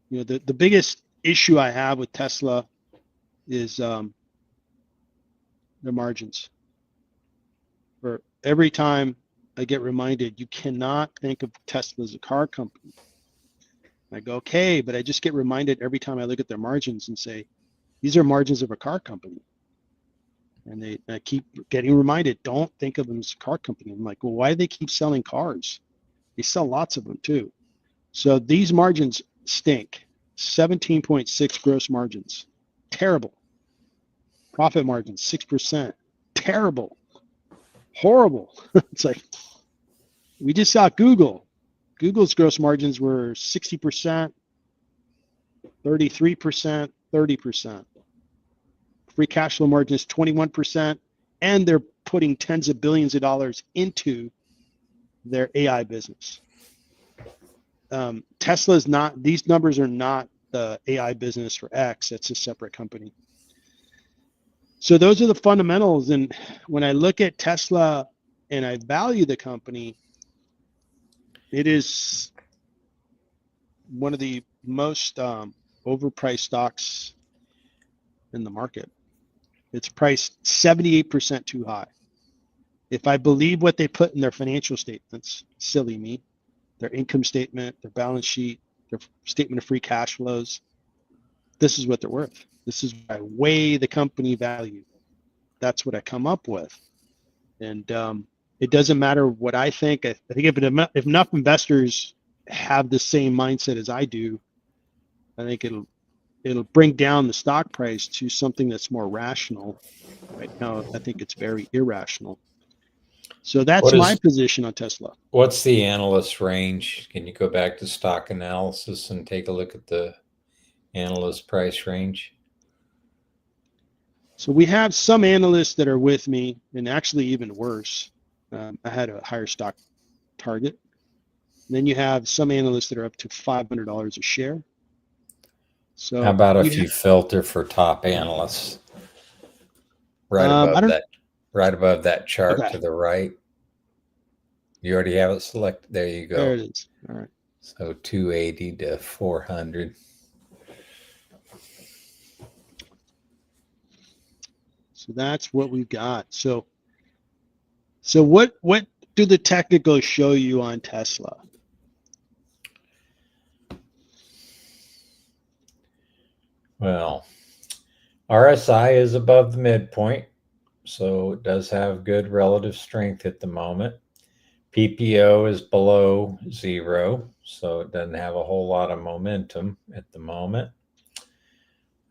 biggest issue I have with Tesla is the margins. For every time I get reminded, you cannot think of Tesla as a car company. I go, okay, but I just get reminded every time I look at their margins and say, these are margins of a car company. And I keep getting reminded, don't think of them as a car company. I'm like, well, why do they keep selling cars? They sell lots of them too. So these margins stink. 17.6 gross margins. Terrible. Profit margins, 6%. Terrible. Horrible. It's like, we just saw Google. Google's gross margins were 60%, 33%, 30%. Free cash flow margin is 21%, and they're putting tens of billions of dollars into their AI business. Tesla's not, these numbers are not the AI business for X. It's a separate company. So those are the fundamentals. And when I look at Tesla and I value the company, it is one of the most overpriced stocks in the market. It's priced 78% too high. If I believe what they put in their financial statements, silly me, their income statement, their balance sheet, their statement of free cash flows, this is what they're worth. This is what I weigh the company value. That's what I come up with. And it doesn't matter what I think. I think if enough investors have the same mindset as I do, I think it'll bring down the stock price to something that's more rational. Right now, I think it's very irrational. So that's my position on Tesla. What's the analyst range? Can you go back to stock analysis and take a look at the analyst price range? So we have some analysts that are with me, and actually even worse. I had a higher stock target. And then you have some analysts that are up to $500 a share. So how about if you filter for top analysts? Right above that chart to the right. You already have it selected. There you go. There it is. All right. So 280 to 400. So that's what we've got. So what do the technicals show you on Tesla? Well, RSI is above the midpoint, so it does have good relative strength at the moment. PPO is below 0, so it doesn't have a whole lot of momentum at the moment.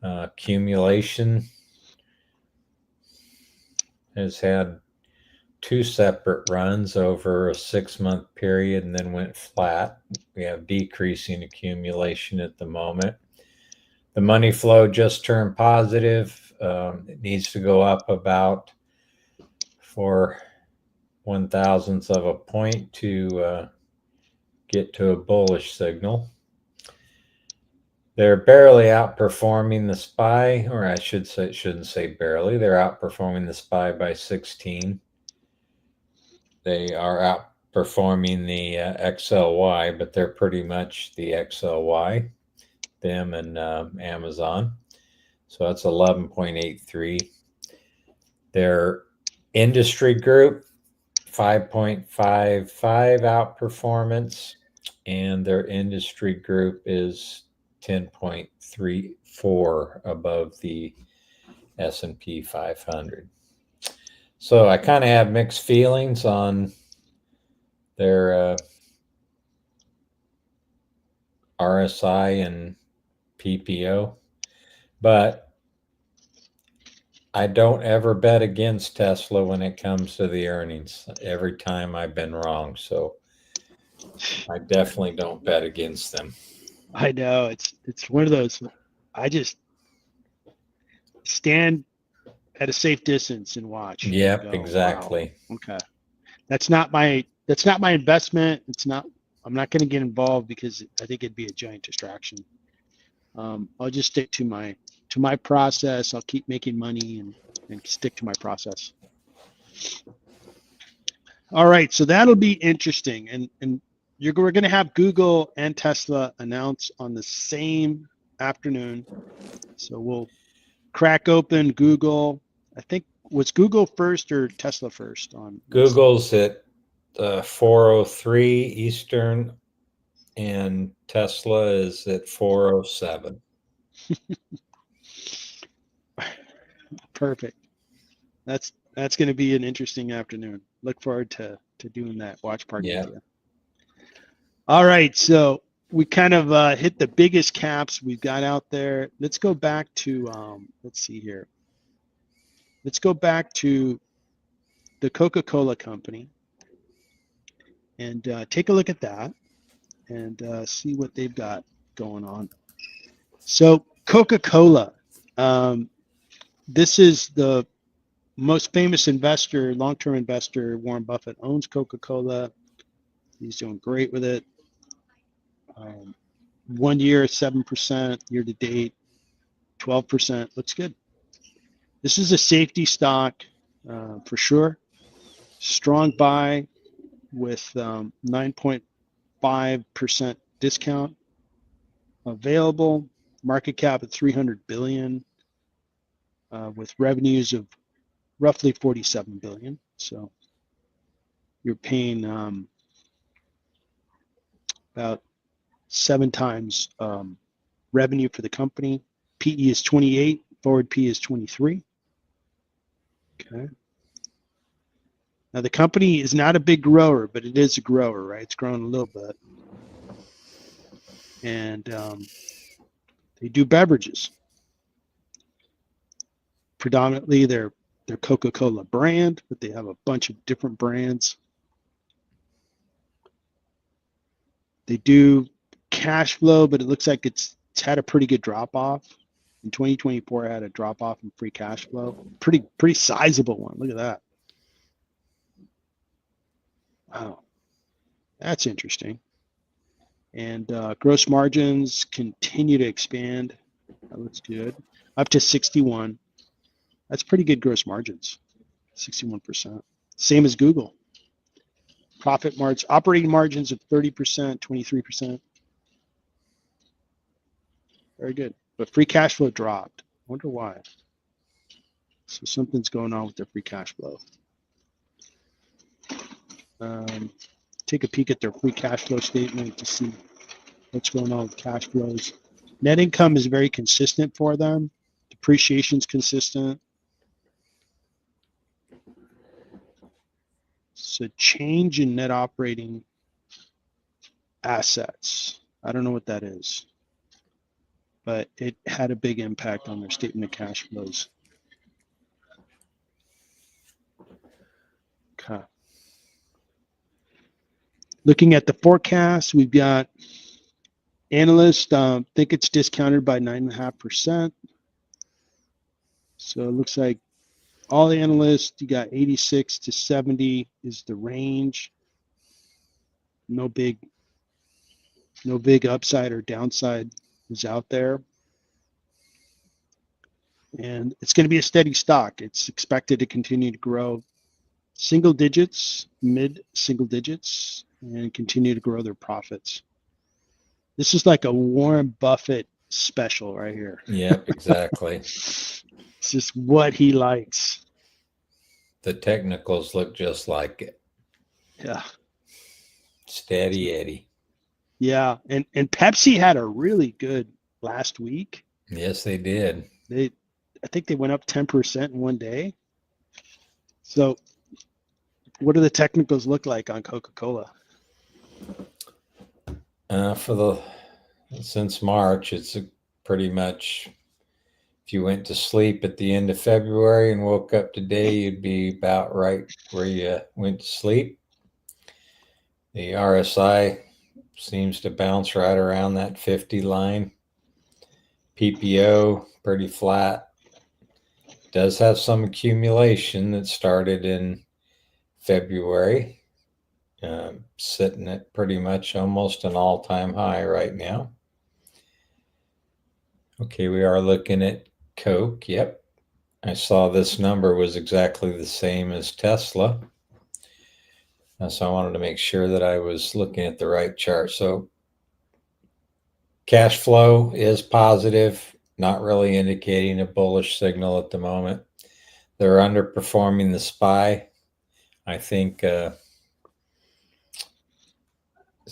Accumulation has had 2 separate runs over a 6-month period and then went flat. We have decreasing accumulation at the moment. The money flow just turned positive. It needs to go up about 0.001 of a point to get to a bullish signal. They're barely outperforming the SPY, or I shouldn't say barely. They're outperforming the SPY by 16. They are outperforming the XLY, but they're pretty much the XLY, them and Amazon. So that's 11.83. Their industry group, 5.55 outperformance, and their industry group is 10.34 above the S&P 500. So I kind of have mixed feelings on their RSI and PPO, but I don't ever bet against Tesla when it comes to the earnings. Every time I've been wrong, so I definitely don't bet against them. I know it's one of those. I just stand at a safe distance and watch. Yep, Go, exactly. wow, okay. That's not my investment. I'm not going to get involved because I think it'd be a giant distraction. I'll just stick to my process. I'll keep making money and stick to my process. All right, so that'll be interesting, and we're going to have Google and Tesla announce on the same afternoon. So we'll crack open Google. I think was Google first or Tesla first on Google's at 4:03 Eastern, and Tesla is at 4:07. Perfect. That's going to be an interesting afternoon. Look forward to doing that watch party with you. All right, so we kind of hit the biggest caps we've got out there. Let's go back to let's see here. Let's go back to the Coca-Cola company and take a look at that and see what they've got going on. So Coca-Cola, this is the most famous investor, long-term investor. Warren Buffett owns Coca-Cola. He's doing great with it. 1 year, 7%, year to date, 12%. Looks good. This is a safety stock for sure. Strong buy with 9.5% discount available. Market cap at 300 billion with revenues of roughly 47 billion. So you're paying about 7 times revenue for the company. PE is 28, forward P is 23. Okay. Now the company is not a big grower, but it is a grower, right? It's growing a little bit. And they do beverages. Predominantly their Coca-Cola brand, but they have a bunch of different brands. They do cash flow, but it looks like it's had a pretty good drop off. In 2024, it had a drop off in free cash flow. Pretty sizable one. Look at that. Wow, that's interesting. And gross margins continue to expand. That looks good. Up to 61. That's pretty good gross margins. 61%. Same as Google. Profit margin, operating margins of 30%, 23%. Very good. But free cash flow dropped. I wonder why. So something's going on with their free cash flow. Take a peek at their free cash flow statement to see what's going on with cash flows. Net income is very consistent for them. Depreciation's consistent. So change in net operating assets. I don't know what that is, but it had a big impact on their statement of cash flows. Okay. Looking at the forecast, we've got analysts think it's discounted by 9.5%. So it looks like all the analysts, you got 86 to 70 is the range. No big upside or downside is out there. And it's going to be a steady stock. It's expected to continue to grow single digits, mid single digits, and continue to grow their profits. This is like a Warren Buffett special right here. Yep, exactly. It's just what he likes. The technicals look just like it. Yeah. Steady Eddie. Yeah. And Pepsi had a really good last week. Yes, they did. I think they went up 10% in one day. So what do the technicals look like on Coca-Cola? Since March, it's pretty much, if you went to sleep at the end of February and woke up today, you'd be about right where you went to sleep. The RSI seems to bounce right around that 50 line. PPO pretty flat. Does have some accumulation that started in February, sitting at pretty much almost an all-time high right now. Okay, we are looking at Coke. Yep, I saw this number was exactly the same as Tesla. So I wanted to make sure that I was looking at the right chart. So cash flow is positive, not really indicating a bullish signal at the moment. They're underperforming the SPY. I think it's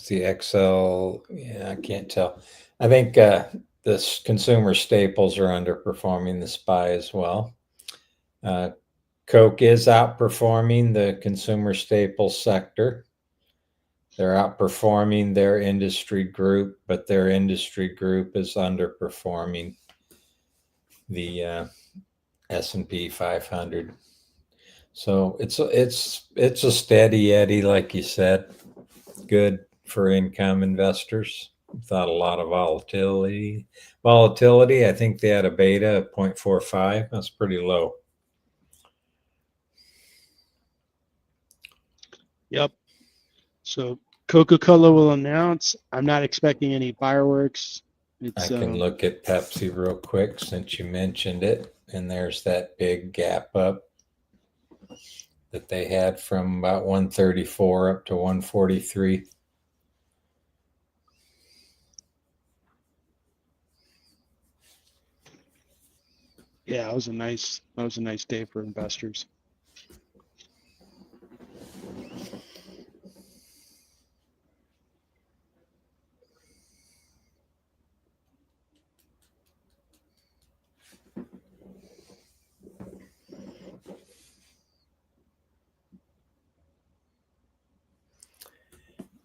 the XL. Yeah, I can't tell. I think the consumer staples are underperforming the SPY as well. Coke is outperforming the consumer staples sector. They're outperforming their industry group, but their industry group is underperforming the S&P 500. So it's a steady Eddie, like you said, good for income investors without a lot of volatility. I think they had a beta of 0.45. That's pretty low. Yep. So Coca-Cola will announce. I'm not expecting any fireworks. I can look at Pepsi real quick since you mentioned it. And there's that big gap up that they had from about 134 up to 143. Yeah, that was a nice day for investors.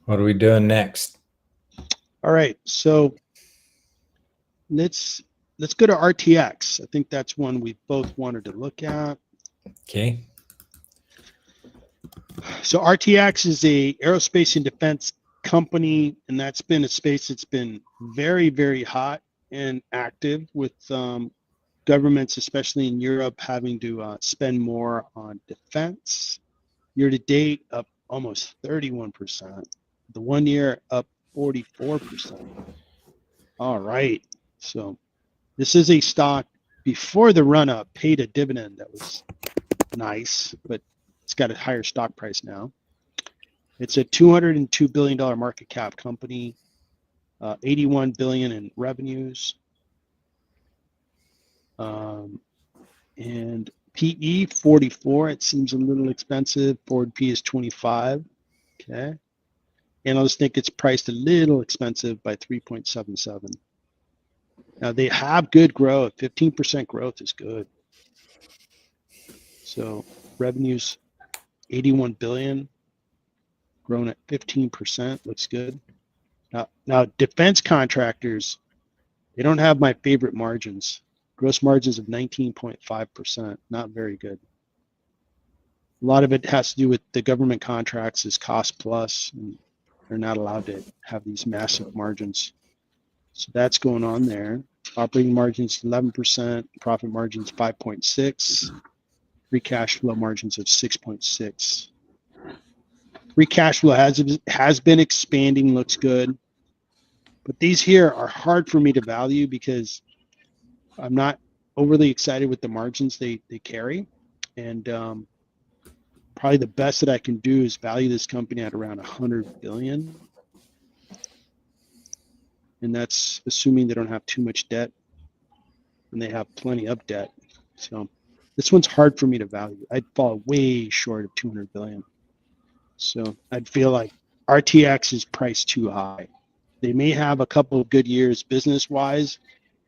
What are we doing next? All right, so let's go to RTX. I think that's one we both wanted to look at. Okay. So RTX is a aerospace and defense company, and that's been a space that's been very, very hot and active with governments, especially in Europe, having to spend more on defense. Year to date, up almost 31%. The 1 year up 44%. All right. So this is a stock before the run up paid a dividend that was nice, but it's got a higher stock price now. It's a $202 billion market cap company, 81 billion in revenues. And PE 44. It seems a little expensive. Forward P is 25. Okay. Analysts think it's priced a little expensive by 3.77. Now they have good growth. 15% growth is good. So revenues 81 billion, grown at 15%, looks good. Now defense contractors, they don't have my favorite margins. Gross margins of 19.5%, not very good. A lot of it has to do with the government contracts is cost plus, and they're not allowed to have these massive margins. So that's going on there. Operating margins 11%, profit margins 5.6, free cash flow margins of 6.6. Free cash flow has been expanding, looks good. But these here are hard for me to value because I'm not overly excited with the margins they carry. And probably the best that I can do is value this company at around 100 billion. And that's assuming they don't have too much debt and they have plenty of debt. So this one's hard for me to value. I'd fall way short of 200 billion. So I'd feel like RTX is priced too high. They may have a couple of good years business wise,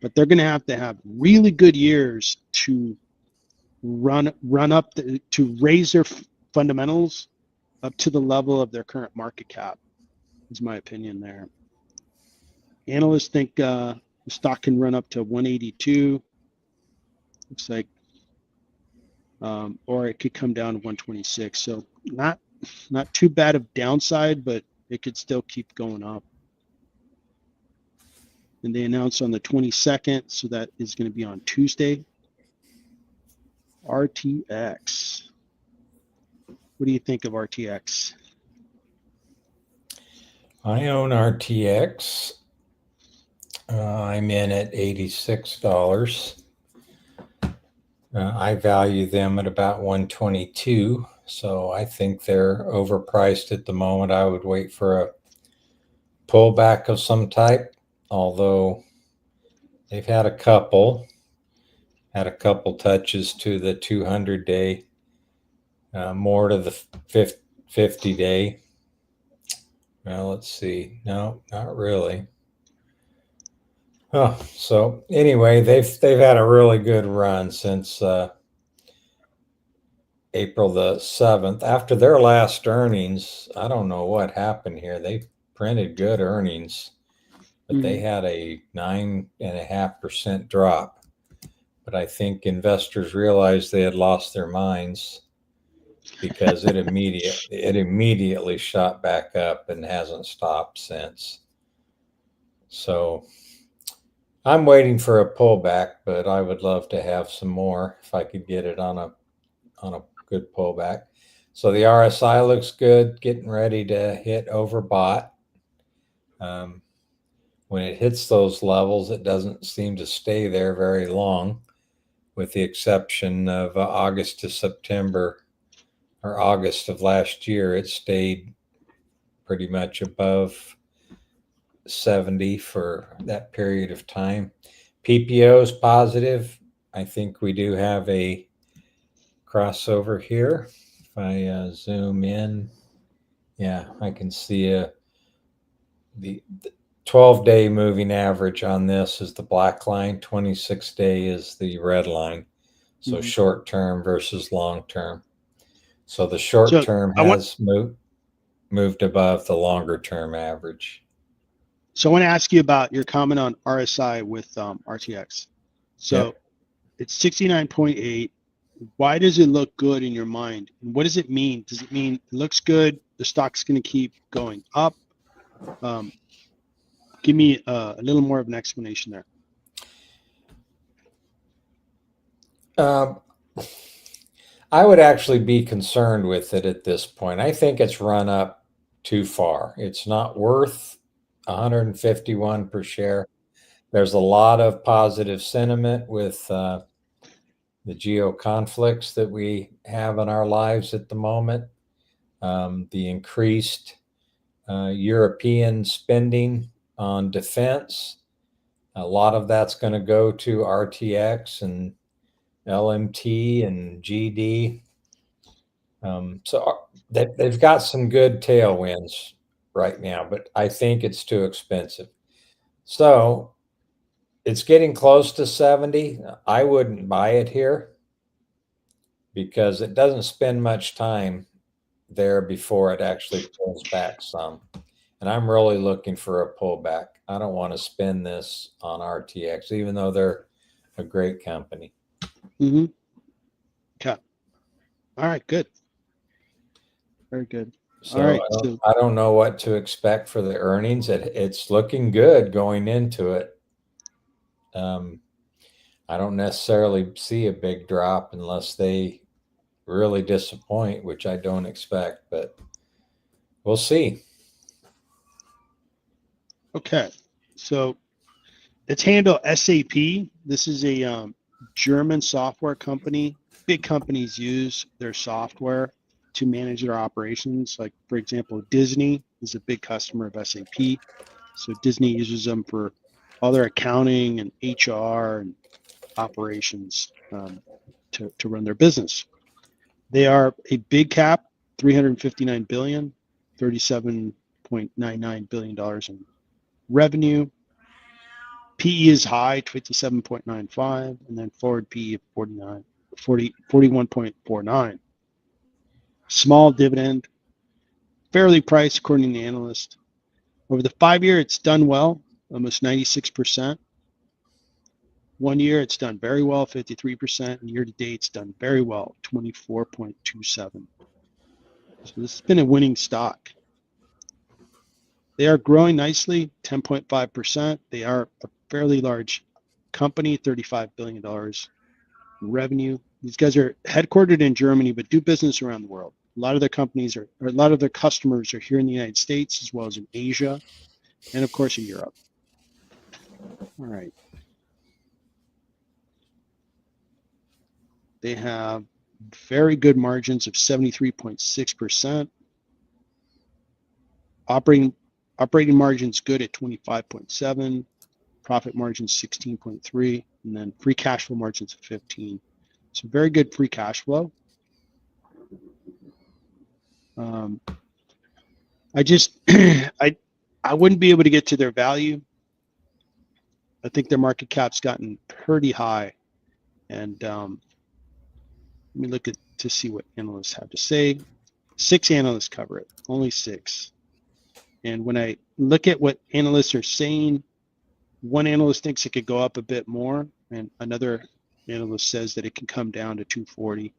but they're going to have really good years to run up to raise their fundamentals up to the level of their current market cap, is my opinion there. Analysts think the stock can run up to 182. Looks like, or it could come down to 126. So not too bad of downside, but it could still keep going up. And they announced on the 22nd, so that is going to be on Tuesday. RTX. What do you think of RTX? I own RTX. I'm in at $86. I value them at about 122. So I think they're overpriced at the moment. I would wait for a pullback of some type, although they've had a couple touches to the 200-day, more to the 50-day. Well, let's see. No, not really. Oh, so anyway, they've had a really good run since April the 7th. After their last earnings, I don't know what happened here. They printed good earnings, but they had a 9.5% drop. But I think investors realized they had lost their minds because it immediately shot back up and hasn't stopped since. So I'm waiting for a pullback, but I would love to have some more if I could get it on a good pullback. So the RSI looks good, getting ready to hit overbought. When it hits those levels, it doesn't seem to stay there very long, with the exception of August to September, or August of last year. It stayed pretty much above 70 for that period of time. PPO is positive. I think we do have a crossover here. If I zoom in, yeah, I can see the 12-day moving average on this is the black line. 26-day is the red line. So short term versus long term. So the short term has moved above the longer term average. So I want to ask you about your comment on RSI with RTX. So it's 69.8. Why does it look good in your mind? And what does it mean? Does it mean it looks good, the stock's going to keep going up? Give me a little more of an explanation there. I would actually be concerned with it at this point. I think it's run up too far. It's not worth 151 per share. There's a lot of positive sentiment with the geo conflicts that we have in our lives at the moment. The increased European spending on defense. A lot of that's going to go to RTX and LMT and GD. So they've got some good tailwinds right now, but I think it's too expensive. So it's getting close to 70. I wouldn't buy it here because it doesn't spend much time there before it actually pulls back some. And I'm really looking for a pullback. I don't want to spend this on RTX, even though they're a great company. Okay. All right, good. Very good. So all right. I don't know what to expect for the earnings. It's looking good going into it. I don't necessarily see a big drop unless they really disappoint, which I don't expect, but we'll see. Okay. So let's handle SAP. This is a German software company. Big companies use their software. to manage their operations. Like, for example, Disney is a big customer of SAP. So Disney uses them for all their accounting and HR and operations to run their business. They are a big cap, 359 billion, $37.99 billion in revenue. PE is high, 57.95, and then forward PE of 41.49. Small dividend, fairly priced according to the analyst. Over the 5-year, it's done well, almost 96%. 1 year, it's done very well, 53%. And year to date, it's done very well, 24.27. So this has been a winning stock. They are growing nicely, 10.5%. They are a fairly large company, $35 billion in revenue. These guys are headquartered in Germany, but do business around the world. A lot of their companies a lot of their customers are here in the United States, as well as in Asia, and of course in Europe. All right. They have very good margins of 73.6%. Operating margins good at 25.7, profit margins 16.3, and then free cash flow margins of 15. So very good free cash flow. I just I wouldn't be able to get to their value. I think their market cap's gotten pretty high, and let me look to see what analysts have to say. 6 analysts cover it, only 6. And when I look at what analysts are saying, one analyst thinks it could go up a bit more, and another analyst says that it can come down to 240,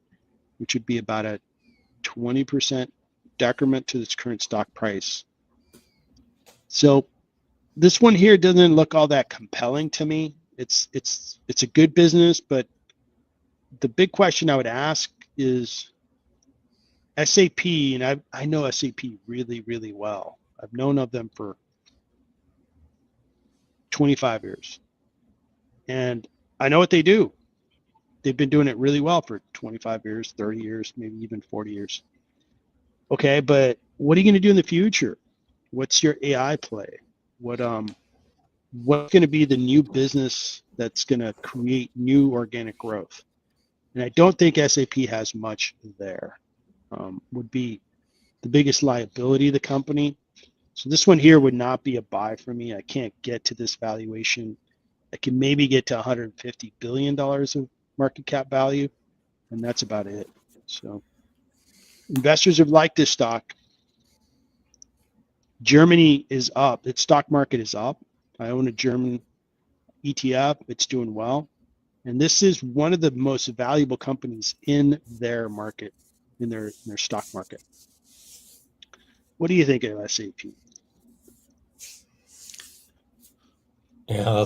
which would be about a 20% decrement to its current stock price. So this one here doesn't look all that compelling to me. It's a good business, but the big question I would ask is SAP, and I know SAP really, really well. I've known of them for 25 years. And I know what they do. They've been doing it really well for 25 years, 30 years, maybe even 40 years. Okay, but what are you going to do in the future? What's your AI play? What's going to be the new business that's going to create new organic growth? And I don't think SAP has much there. Would be the biggest liability of the company. So this one here would not be a buy for me. I can't get to this valuation. I can maybe get to $150 billion of market cap value, and that's about it. So investors have liked this stock. Germany is up. Its stock market is up. I own a German ETF. It's doing well. And this is one of the most valuable companies in their market, in their stock market. What do you think of SAP? Yeah,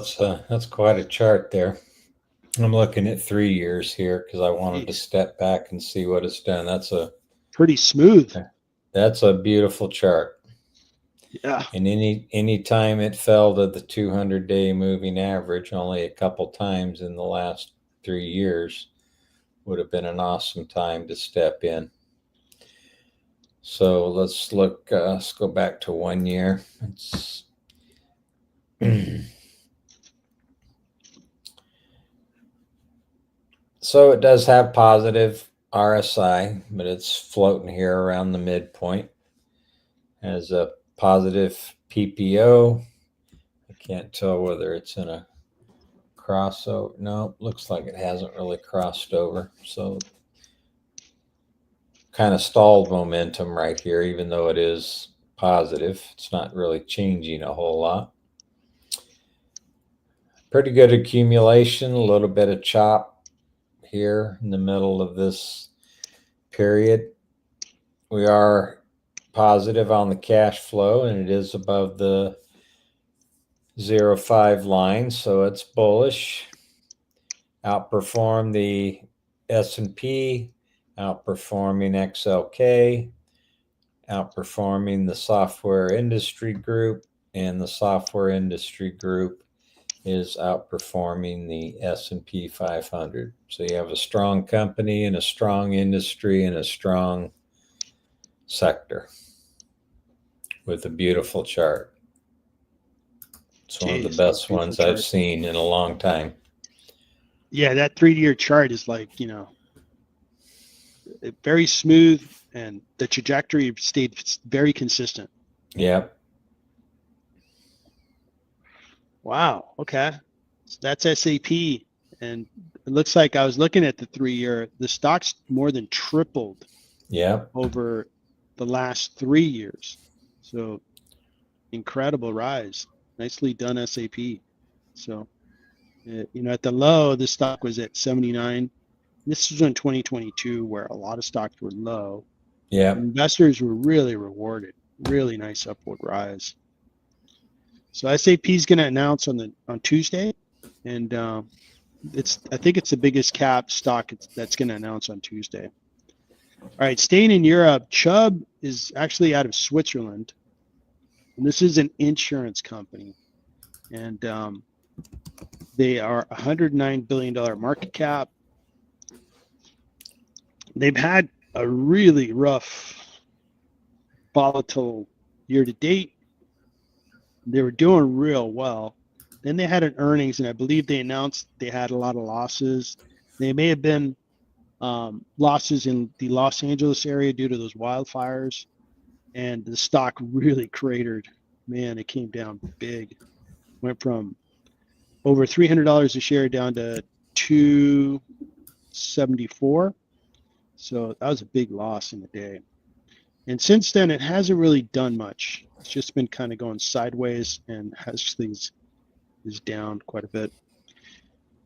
that's quite a chart there. I'm looking at 3 years here because I wanted to step back and see what it's done. That's pretty smooth. That's a beautiful chart. Yeah. And any time it fell to the 200-day moving average, only a couple times in the last 3 years, would have been an awesome time to step in. So let's look. Let's go back to 1 year. It's so it does have positive RSI, but it's floating here around the midpoint. Has a positive PPO. I can't tell whether it's in a crossover. No, looks like it hasn't really crossed over. So kind of stalled momentum right here, even though it is positive. It's not really changing a whole lot. Pretty good accumulation, a little bit of chop here in the middle of this period. We are positive on the cash flow, and it is above the 0.5 line, so it's bullish. Outperformed the S&P, outperforming XLK, outperforming the software industry group, and the software industry group is outperforming the S&P 500. So you have a strong company and a strong industry and a strong sector with a beautiful chart. It's one of Jeez, the best beautiful ones chart. I've seen in a long time. Yeah, that 3-year chart is like, very smooth, and the trajectory stayed very consistent. Yep. Wow. Okay. So that's SAP. And it looks like I was looking at the 3-year, the stock's more than tripled Yep. over the last 3 years. So incredible rise. Nicely done, SAP. So, at the low, the stock was at 79. This was in 2022 where a lot of stocks were low. Yep. Investors were really rewarded. Really nice upward rise. So SAP is going to announce on Tuesday, and I think it's the biggest cap stock that's going to announce on Tuesday. All right, staying in Europe, Chubb is actually out of Switzerland, and this is an insurance company, and they are $109 billion market cap. They've had a really rough, volatile year to date. They were doing real well. Then they had an earnings, and I believe they announced they had a lot of losses. They may have been losses in the Los Angeles area due to those wildfires, and the stock really cratered. Man, it came down big. Went from over $300 a share down to $274. So that was a big loss in the day. And since then, it hasn't really done much. It's just been kind of going sideways, and is down quite a bit.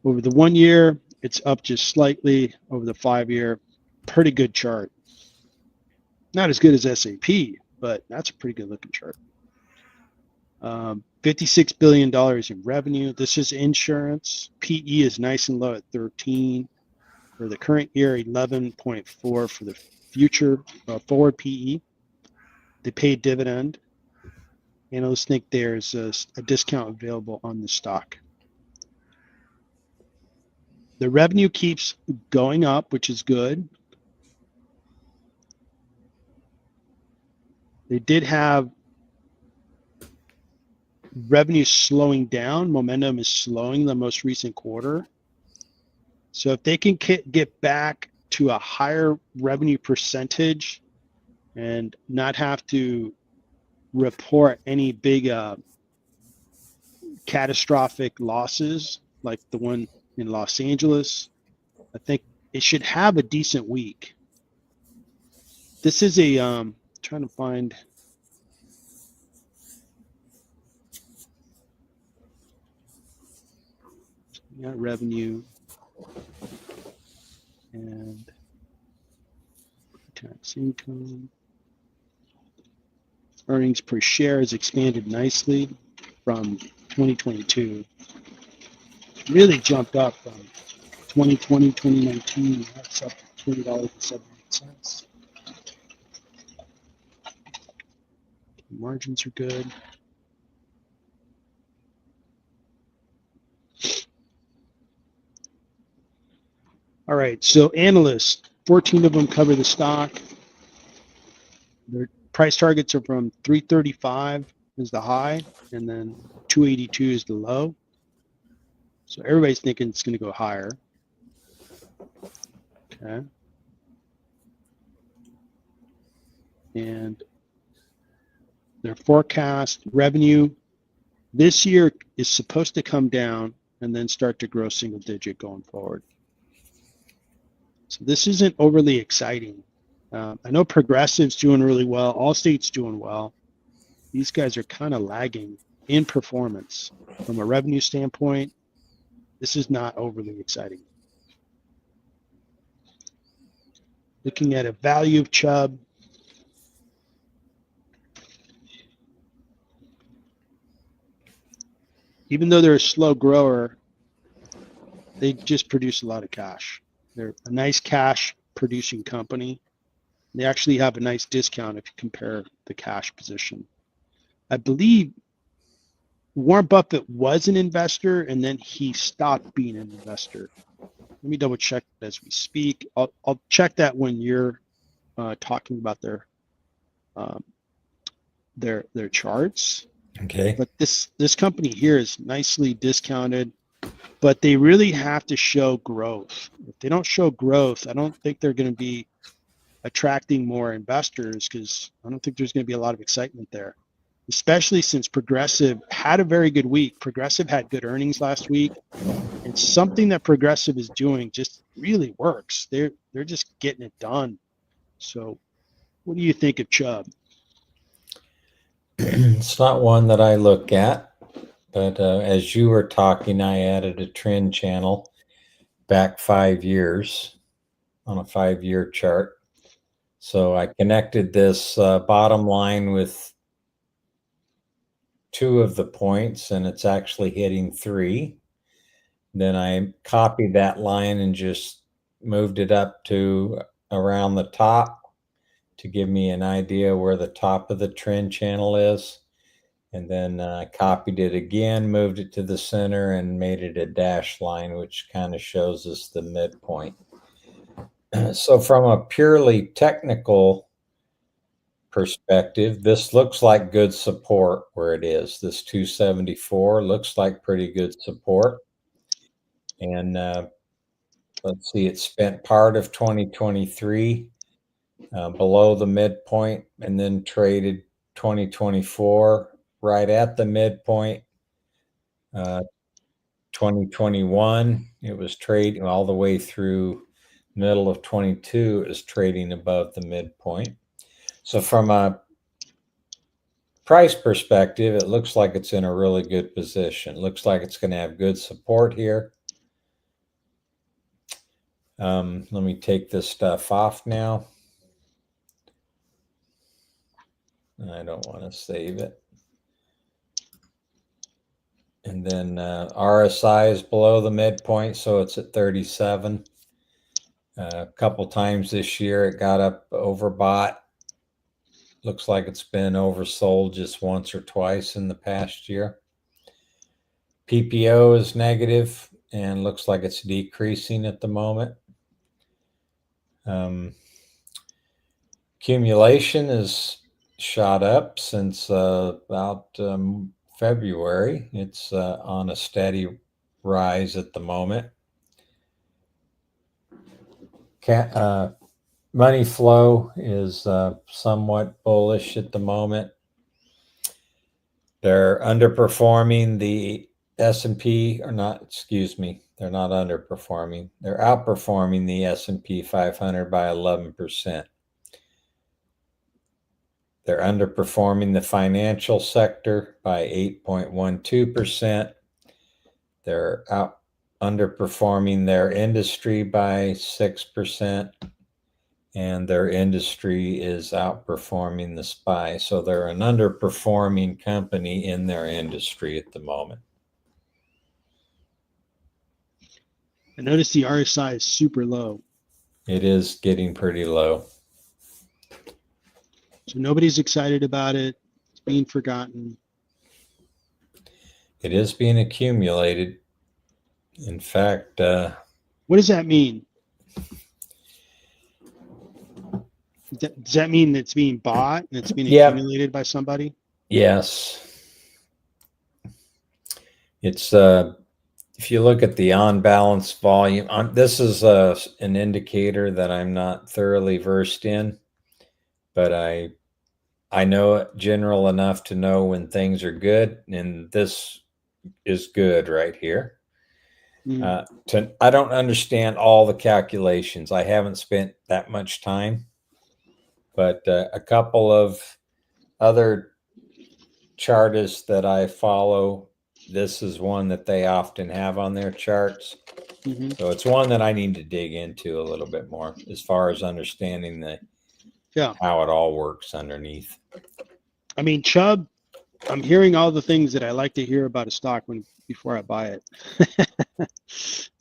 Over the 1 year, it's up just slightly. Over the 5-year, pretty good chart. Not as good as SAP, but that's a pretty good looking chart. $56 billion in revenue. This is insurance. PE is nice and low at 13. For the current year, 11.4 for the future forward PE. They pay dividend. Analysts think there's a discount available on the stock. The revenue keeps going up, which is good. They did have revenue slowing down. Momentum is slowing the most recent quarter. So if they can get back to a higher revenue percentage and not have to report any big catastrophic losses like the one in Los Angeles, I think it should have a decent week. This is trying to find. Got revenue and tax income. Earnings per share has expanded nicely from 2022. Really jumped up from 2020, 2019. That's up to $20.78. Margins are good. All right, so analysts, 14 of them cover the stock. Their price targets are from 335 is the high, and then 282 is the low. So everybody's thinking it's going to go higher. Okay. And their forecast revenue this year is supposed to come down and then start to grow single digit going forward. So this isn't overly exciting. I know Progressive's doing really well. Allstate's doing well. These guys are kind of lagging in performance. From a revenue standpoint, this is not overly exciting. Looking at a value of Chubb. Even though they're a slow grower, they just produce a lot of cash. They're a nice cash producing company. They actually have a nice discount if you compare the cash position. I believe Warren Buffett was an investor and then he stopped being an investor. Let me double check as we speak. I'll check that when you're talking about their um, their charts. Okay. But this company here is nicely discounted, but they really have to show growth. If they don't show growth, I don't think they're going to be attracting more investors, because I don't think there's going to be a lot of excitement there, especially since Progressive had a very good week. Progressive had good earnings last week, and something that Progressive is doing just really works. They're just getting it done. So what do you think of Chubb? It's not one that I look at, but as you were talking, I added a trend channel back 5 years on a 5-year chart. So I connected this bottom line with 2 of the points, and it's actually hitting 3. Then I copied that line and just moved it up to around the top to give me an idea where the top of the trend channel is. And then copied it again, moved it to the center, and made it a dash line, which kind of shows us the midpoint. So from a purely technical perspective, this looks like good support where it is. This 274 looks like pretty good support. And let's see, it spent part of 2023 below the midpoint, and then traded 2024 right at the midpoint. 2021, it was trading all the way through middle of 22. It was trading above the midpoint. So from a price perspective, it looks like it's in a really good position. It looks like it's going to have good support here. Let me take this stuff off now. I don't want to save it. And then RSI is below the midpoint, so it's at 37. A couple times this year it got up overbought. Looks like it's been oversold just once or twice in the past year. PPO is negative and looks like it's decreasing at the moment. Accumulation is shot up since about February. It's on a steady rise at the moment. Money flow is somewhat bullish at the moment. They're underperforming the S&P, or not, excuse me, they're not underperforming. They're outperforming the S&P 500 by 11%. They're underperforming the financial sector by 8.12%. They're underperforming their industry by 6%. And their industry is outperforming the SPY. So they're an underperforming company in their industry at the moment. I noticed the RSI is super low. It is getting pretty low. So nobody's excited about it. It's being forgotten. It is being accumulated. In fact, what does that mean? Does that mean it's being bought and it's being accumulated by somebody? Yes. It's if you look at the on-balance volume, this is an indicator that I'm not thoroughly versed in, but I know it general enough to know when things are good, and this is good right here. I don't understand all the calculations. I haven't spent that much time, but a couple of other chartists that I follow, this is one that they often have on their charts. So it's one that I need to dig into a little bit more as far as understanding how it all works underneath. I mean, Chubb, I'm hearing all the things that I like to hear about a stock before I buy it.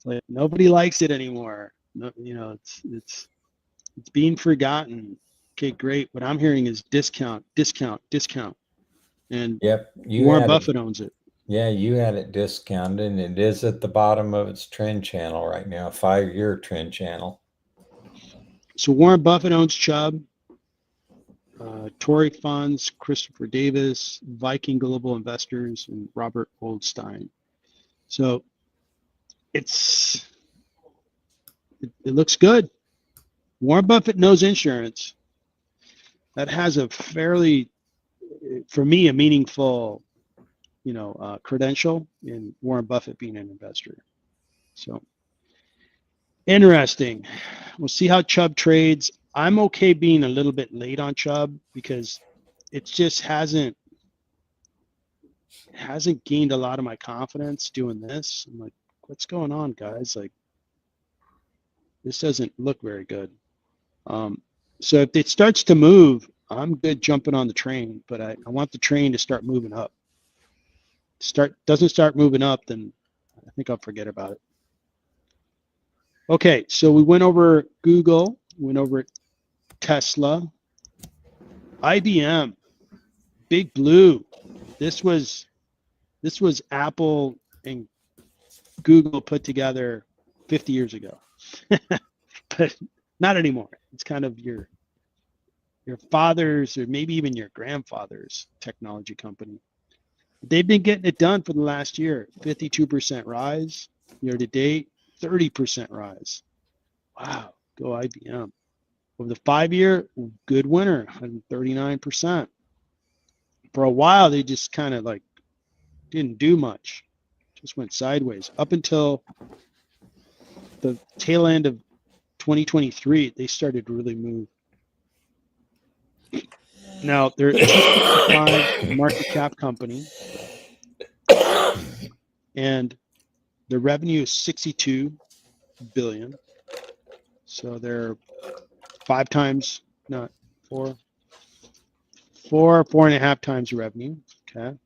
Like, nobody likes it anymore. No, it's being forgotten. Okay, great. What I'm hearing is discount. And yep, Warren Buffett owns it. Yeah, you had it discounted, and it is at the bottom of its trend channel right now, 5-year trend channel. So Warren Buffett owns Chubb. Torrey Funds, Christopher Davis, Viking Global Investors, and Robert Goldstein. So it looks good. Warren Buffett knows insurance. That has a fairly, for me, a meaningful, credential in Warren Buffett being an investor. So interesting. We'll see how Chubb trades. I'm okay being a little bit late on Chubb because it just hasn't gained a lot of my confidence doing this. I'm like, what's going on, guys? Like, this doesn't look very good. So if it starts to move, I'm good jumping on the train, but I want the train to start moving up. Doesn't start moving up, then I think I'll forget about it. Okay, so we went over Google, went over Tesla, IBM, Big Blue. This was Apple and Google put together 50 years ago, but not anymore. It's kind of your father's or maybe even your grandfather's technology company. They've been getting it done for the last year. 52% rise year to date, 30% rise. Wow, go IBM. Over the 5-year, good winner, 139%. For a while, they just kind of like didn't do much, just went sideways up until the tail end of 2023. They started to really move. Now they're a market cap company, and the revenue is 62 billion. So they're 4.5 times revenue. Okay.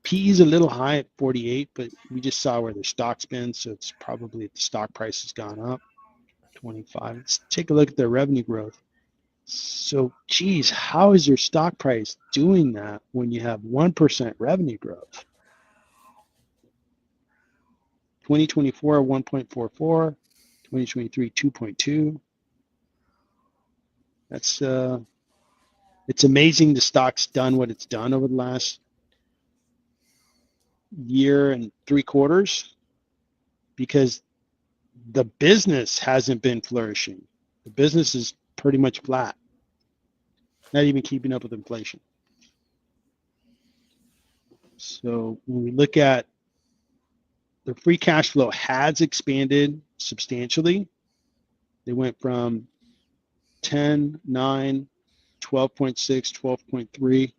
PE is a little high at 48, but we just saw where their stock's been, so it's probably the stock price has gone up 25. Let's take a look at their revenue growth. So, geez, how is your stock price doing that when you have 1% revenue growth? 2024, 1.44, 2023, 2.2. That's it's amazing the stock's done what it's done over the last year and 3 quarters because the business hasn't been flourishing. The business is pretty much flat, not even keeping up with inflation. So when we look at the free cash flow has expanded substantially. They went from 10, 9, 12.6, 12.3, and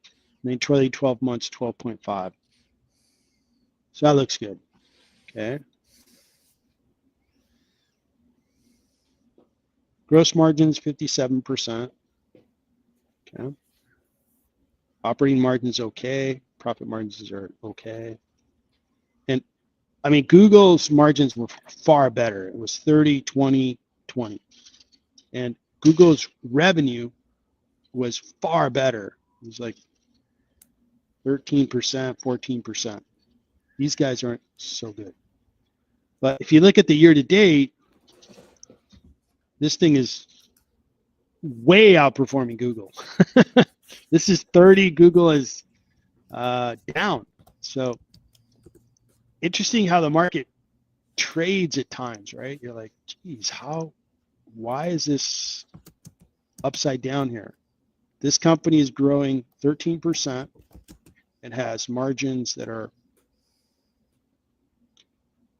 then trailing 12 months, 12.5. So that looks good. Okay. Gross margins 57%. Okay. Operating margins okay. Profit margins are okay. And I mean, Google's margins were far better. It was 30, 20, 20. And Google's revenue was far better. It was like 13%, 14%. These guys aren't so good. But if you look at the year to date, this thing is way outperforming Google. This is 30. Google is down. So interesting how the market trades at times, right? You're like, geez, why is this upside down here? This company is growing 13% and has margins that are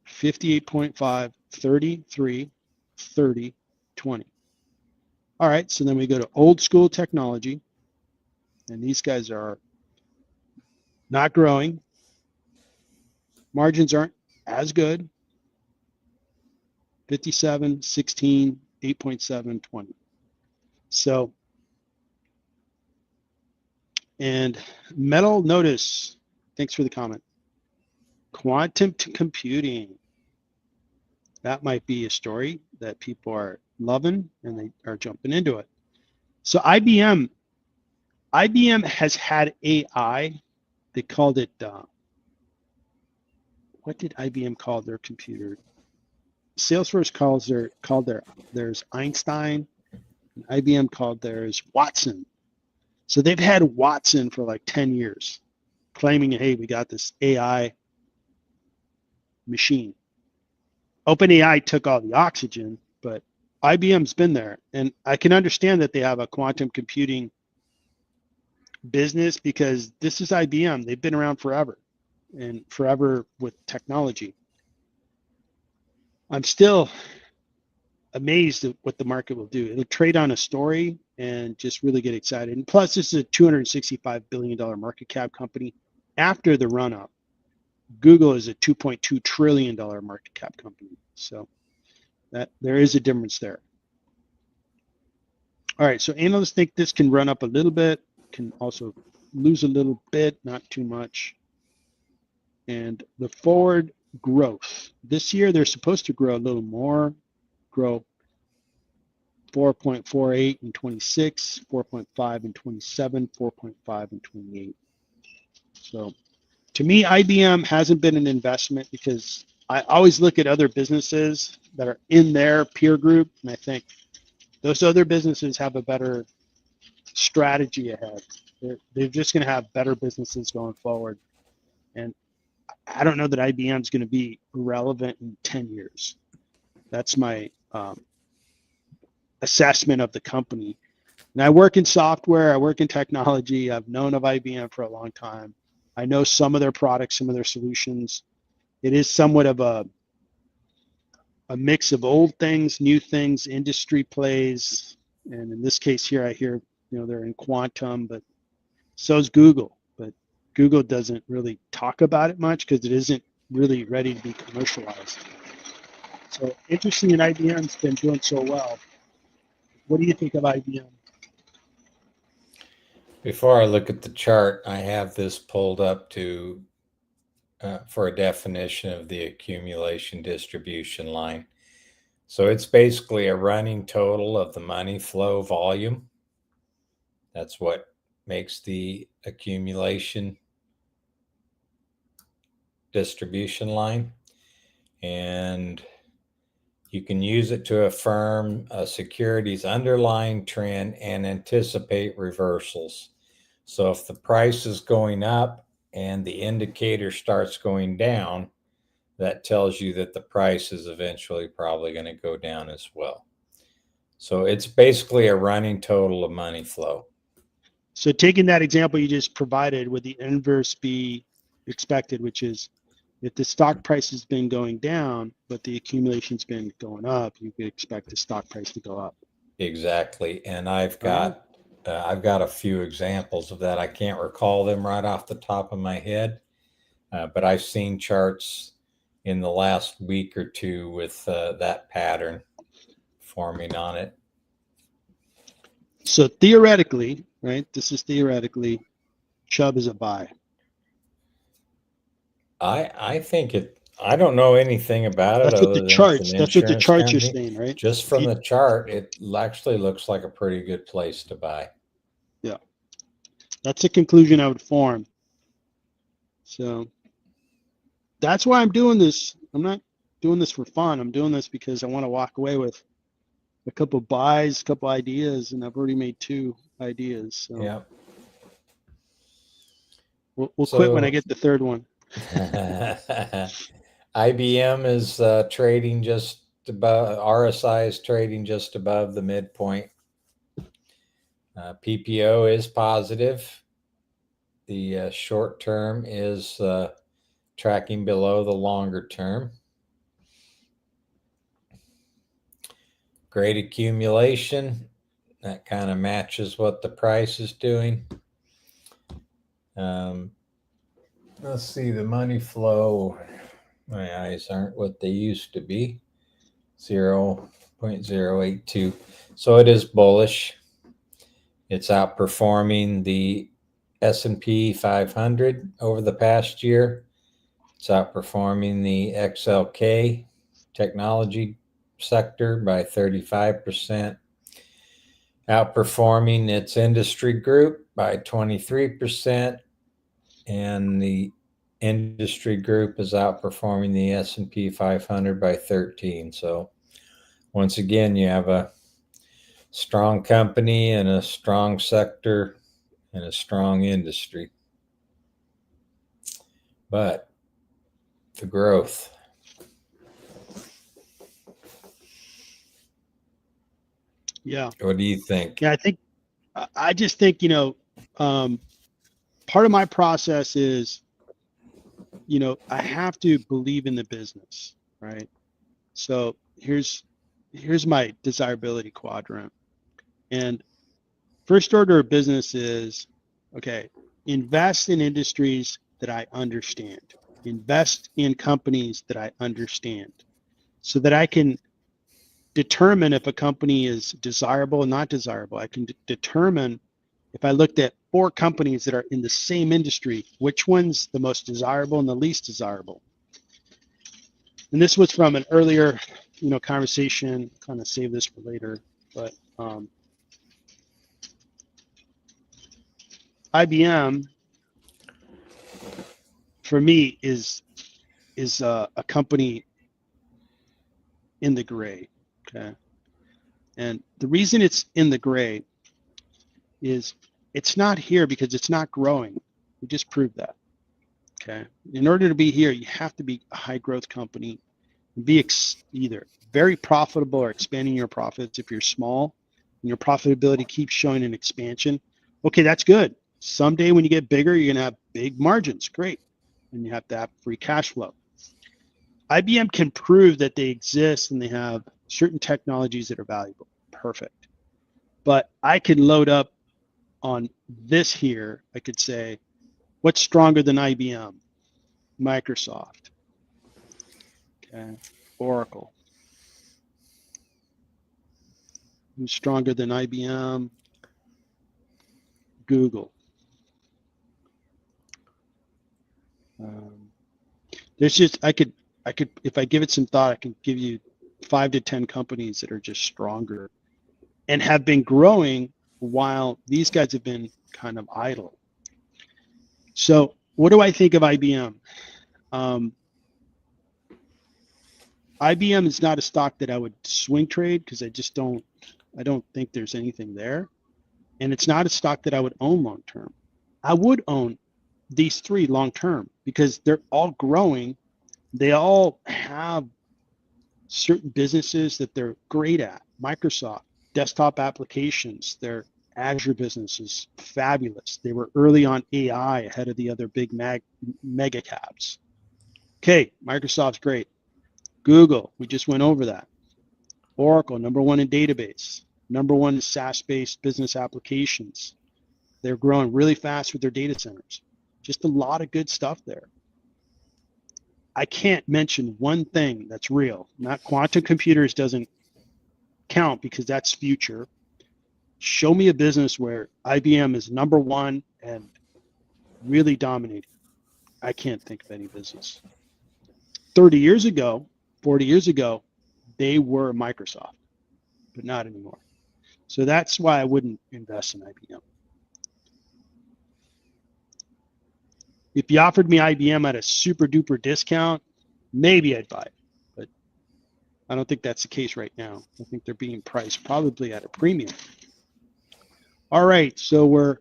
58.5, 33, 30, 20. All right, so then we go to old school technology, and these guys are not growing. Margins aren't as good. 57, 16, 8.7, 20. So, and Metal Notice, thanks for the comment. Quantum computing. That might be a story that people are loving and they are jumping into it. So IBM has had AI. They called it, what did IBM call their computer? Salesforce called theirs Einstein. And IBM called theirs Watson. So they've had Watson for like 10 years claiming, hey, we got this AI machine. OpenAI took all the oxygen, but IBM's been there. And I can understand that they have a quantum computing business because this is IBM. They've been around forever and forever with technology. I'm still amazed at what the market will do. It'll trade on a story and just really get excited. And plus, this is a $265 billion market cap company after the run up. Google is a $2.2 trillion market cap company. So that there is a difference there. All right, so analysts think this can run up a little bit, can also lose a little bit, not too much. And the forward growth. This year, they're supposed to grow a little more, grow 4.48 in 26, 4.5 in 27, 4.5 in 28. So to me, IBM hasn't been an investment because I always look at other businesses that are in their peer group, and I think those other businesses have a better strategy ahead. They're just going to have better businesses going forward. And I don't know that IBM is going to be relevant in 10 years. That's my assessment of the company. And I work in software, I work in technology. I've known of IBM for a long time. I know some of their products, some of their solutions. It is somewhat of a mix of old things, new things, industry plays. And in this case here, I hear, they're in quantum, but so is Google. But Google doesn't really talk about it much because it isn't really ready to be commercialized. So interesting that IBM's been doing so well. What do you think of IBM? Before I look at the chart, I have this pulled up to for a definition of the accumulation distribution line. So it's basically a running total of the money flow volume. That's what makes the accumulation distribution line. And you can use it to affirm a security's underlying trend and anticipate reversals. So if the price is going up and the indicator starts going down, that tells you that the price is eventually probably going to go down as well. So it's basically a running total of money flow. So taking that example you just provided, would the inverse be expected, which is if the stock price has been going down, but the accumulation's been going up, you could expect the stock price to go up. Exactly. And I've got a few examples of that. I can't recall them right off the top of my head, but I've seen charts in the last week or two with that pattern forming on it. So theoretically, right, this is theoretically, Chubb is a buy. I think it, I don't know anything about it. That's what the charts are saying, right? Just from the chart, it actually looks like a pretty good place to buy. Yeah. That's a conclusion I would form. So that's why I'm doing this. I'm not doing this for fun. I'm doing this because I want to walk away with a couple of buys, a couple ideas, and I've already made 2 ideas. So Yeah. we'll quit when I get the third one. IBM is trading just above, RSI is trading just above the midpoint. PPO is positive. The short term is tracking below the longer term. Great accumulation. That kind of matches what the price is doing. Let's see, the money flow. My eyes aren't what they used to be. 0.082. So it is bullish. It's outperforming the S&P 500 over the past year. It's outperforming the XLK technology sector by 35%. Outperforming its industry group by 23%. And the industry group is outperforming the S&P 500 by 13. So once again, you have a strong company and a strong sector in a strong industry. But the growth. Yeah. What do you think? Yeah, I just think, part of my process is, I have to believe in the business, right? So here's my desirability quadrant. And first order of business is, okay, invest in industries that I understand. Invest in companies that I understand so that I can determine if a company is desirable or not desirable. I can determine if I looked at 4 companies that are in the same industry, which one's the most desirable and the least desirable. And this was from an earlier, conversation, kind of save this for later, but IBM for me is a company in the gray, okay? And the reason it's in the gray is it's not here because it's not growing. We just proved that, okay? In order to be here, you have to be a high growth company, be either very profitable or expanding your profits. If you're small and your profitability keeps showing an expansion, okay, that's good. Someday when you get bigger, you're gonna have big margins, great. And you have to have free cash flow. IBM can prove that they exist and they have certain technologies that are valuable, perfect. But I could load up on this here. I could say, what's stronger than IBM? Microsoft, okay, Oracle. Who's stronger than IBM? Google. There's just, I could, if I give it some thought, I can give you 5 to 10 companies that are just stronger and have been growing while these guys have been kind of idle. So what do I think of IBM? IBM is not a stock that I would swing trade because I don't think there's anything there. And it's not a stock that I would own long term. I would own these 3 long term because they're all growing. They all have certain businesses that they're great at. Microsoft, desktop applications, their Azure business is fabulous. They were early on AI ahead of the other big mega caps. Okay, Microsoft's great. Google, we just went over that. Oracle, number 1 in database, number 1 in SaaS-based business applications. They're growing really fast with their data centers. Just a lot of good stuff there. I can't mention one thing that's real. Not quantum computers doesn't count because that's future. Show me a business where IBM is number 1 and really dominating. I can't think of any business. 30 years ago, 40 years ago, they were Microsoft, but not anymore. So that's why I wouldn't invest in IBM. If you offered me IBM at a super duper discount, maybe I'd buy it, but I don't think that's the case right now. I think they're being priced probably at a premium. All right, so we're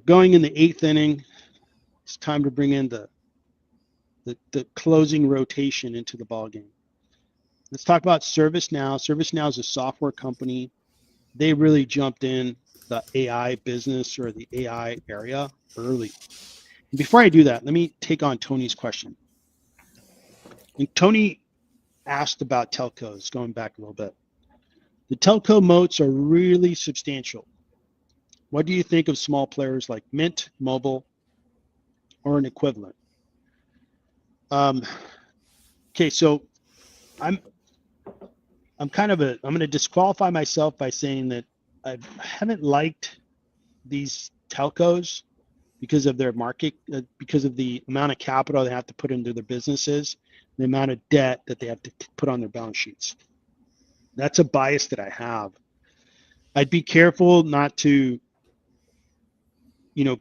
going in the 8th inning. It's time to bring in the closing rotation into the ball game. Let's talk about ServiceNow. ServiceNow is a software company. They really jumped in the AI business or the AI area early. And before I do that, let me take on Tony's question. And Tony asked about telcos, going back a little bit. The telco moats are really substantial. What do you think of small players like Mint Mobile or an equivalent? Okay, so I'm going to disqualify myself by saying that I haven't liked these telcos because of their market, because of the amount of capital they have to put into their businesses, the amount of debt that they have to put on their balance sheets. That's a bias that I have. I'd be careful not to,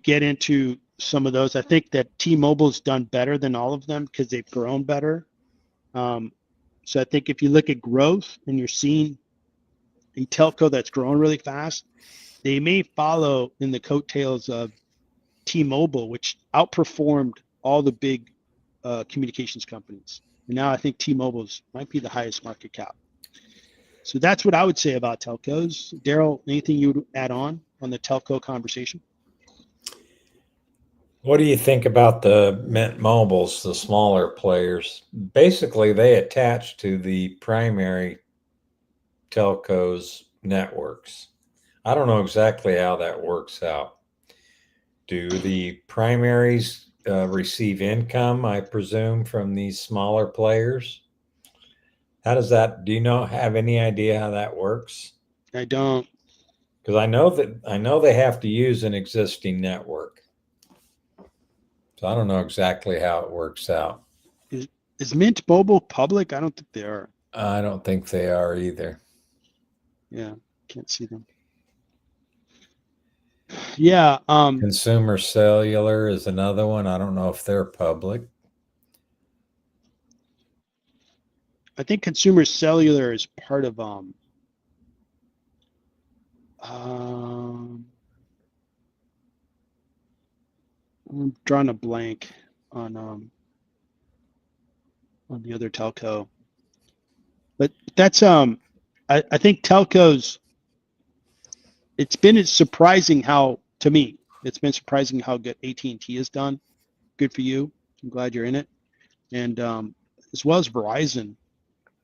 get into some of those. I think that T-Mobile's done better than all of them because they've grown better. So I think if you look at growth and you're seeing a telco that's growing really fast, they may follow in the coattails of T-Mobile, which outperformed all the big communications companies. And now I think T-Mobile's might be the highest market cap. So that's what I would say about telcos. Daryl, anything you would add on the telco conversation? What do you think about the Mint Mobiles, the smaller players? Basically, they attach to the primary telcos networks. I don't know exactly how that works out. Do the primaries receive income, I presume, from these smaller players? How does that, do you have any idea how that works? I don't. Because I know they have to use an existing network. So I don't know exactly how it works out. Is Mint Mobile public? I don't think they are. I don't think they are either. Yeah, can't see them. Yeah. Consumer Cellular is another one. I don't know if they're public. I think Consumer Cellular is part of I'm drawing a blank on the other telco, but that's I think telcos. It's been surprising how, to me, it's been surprising how good AT&T has done. Good for you. I'm glad you're in it, and as well as Verizon.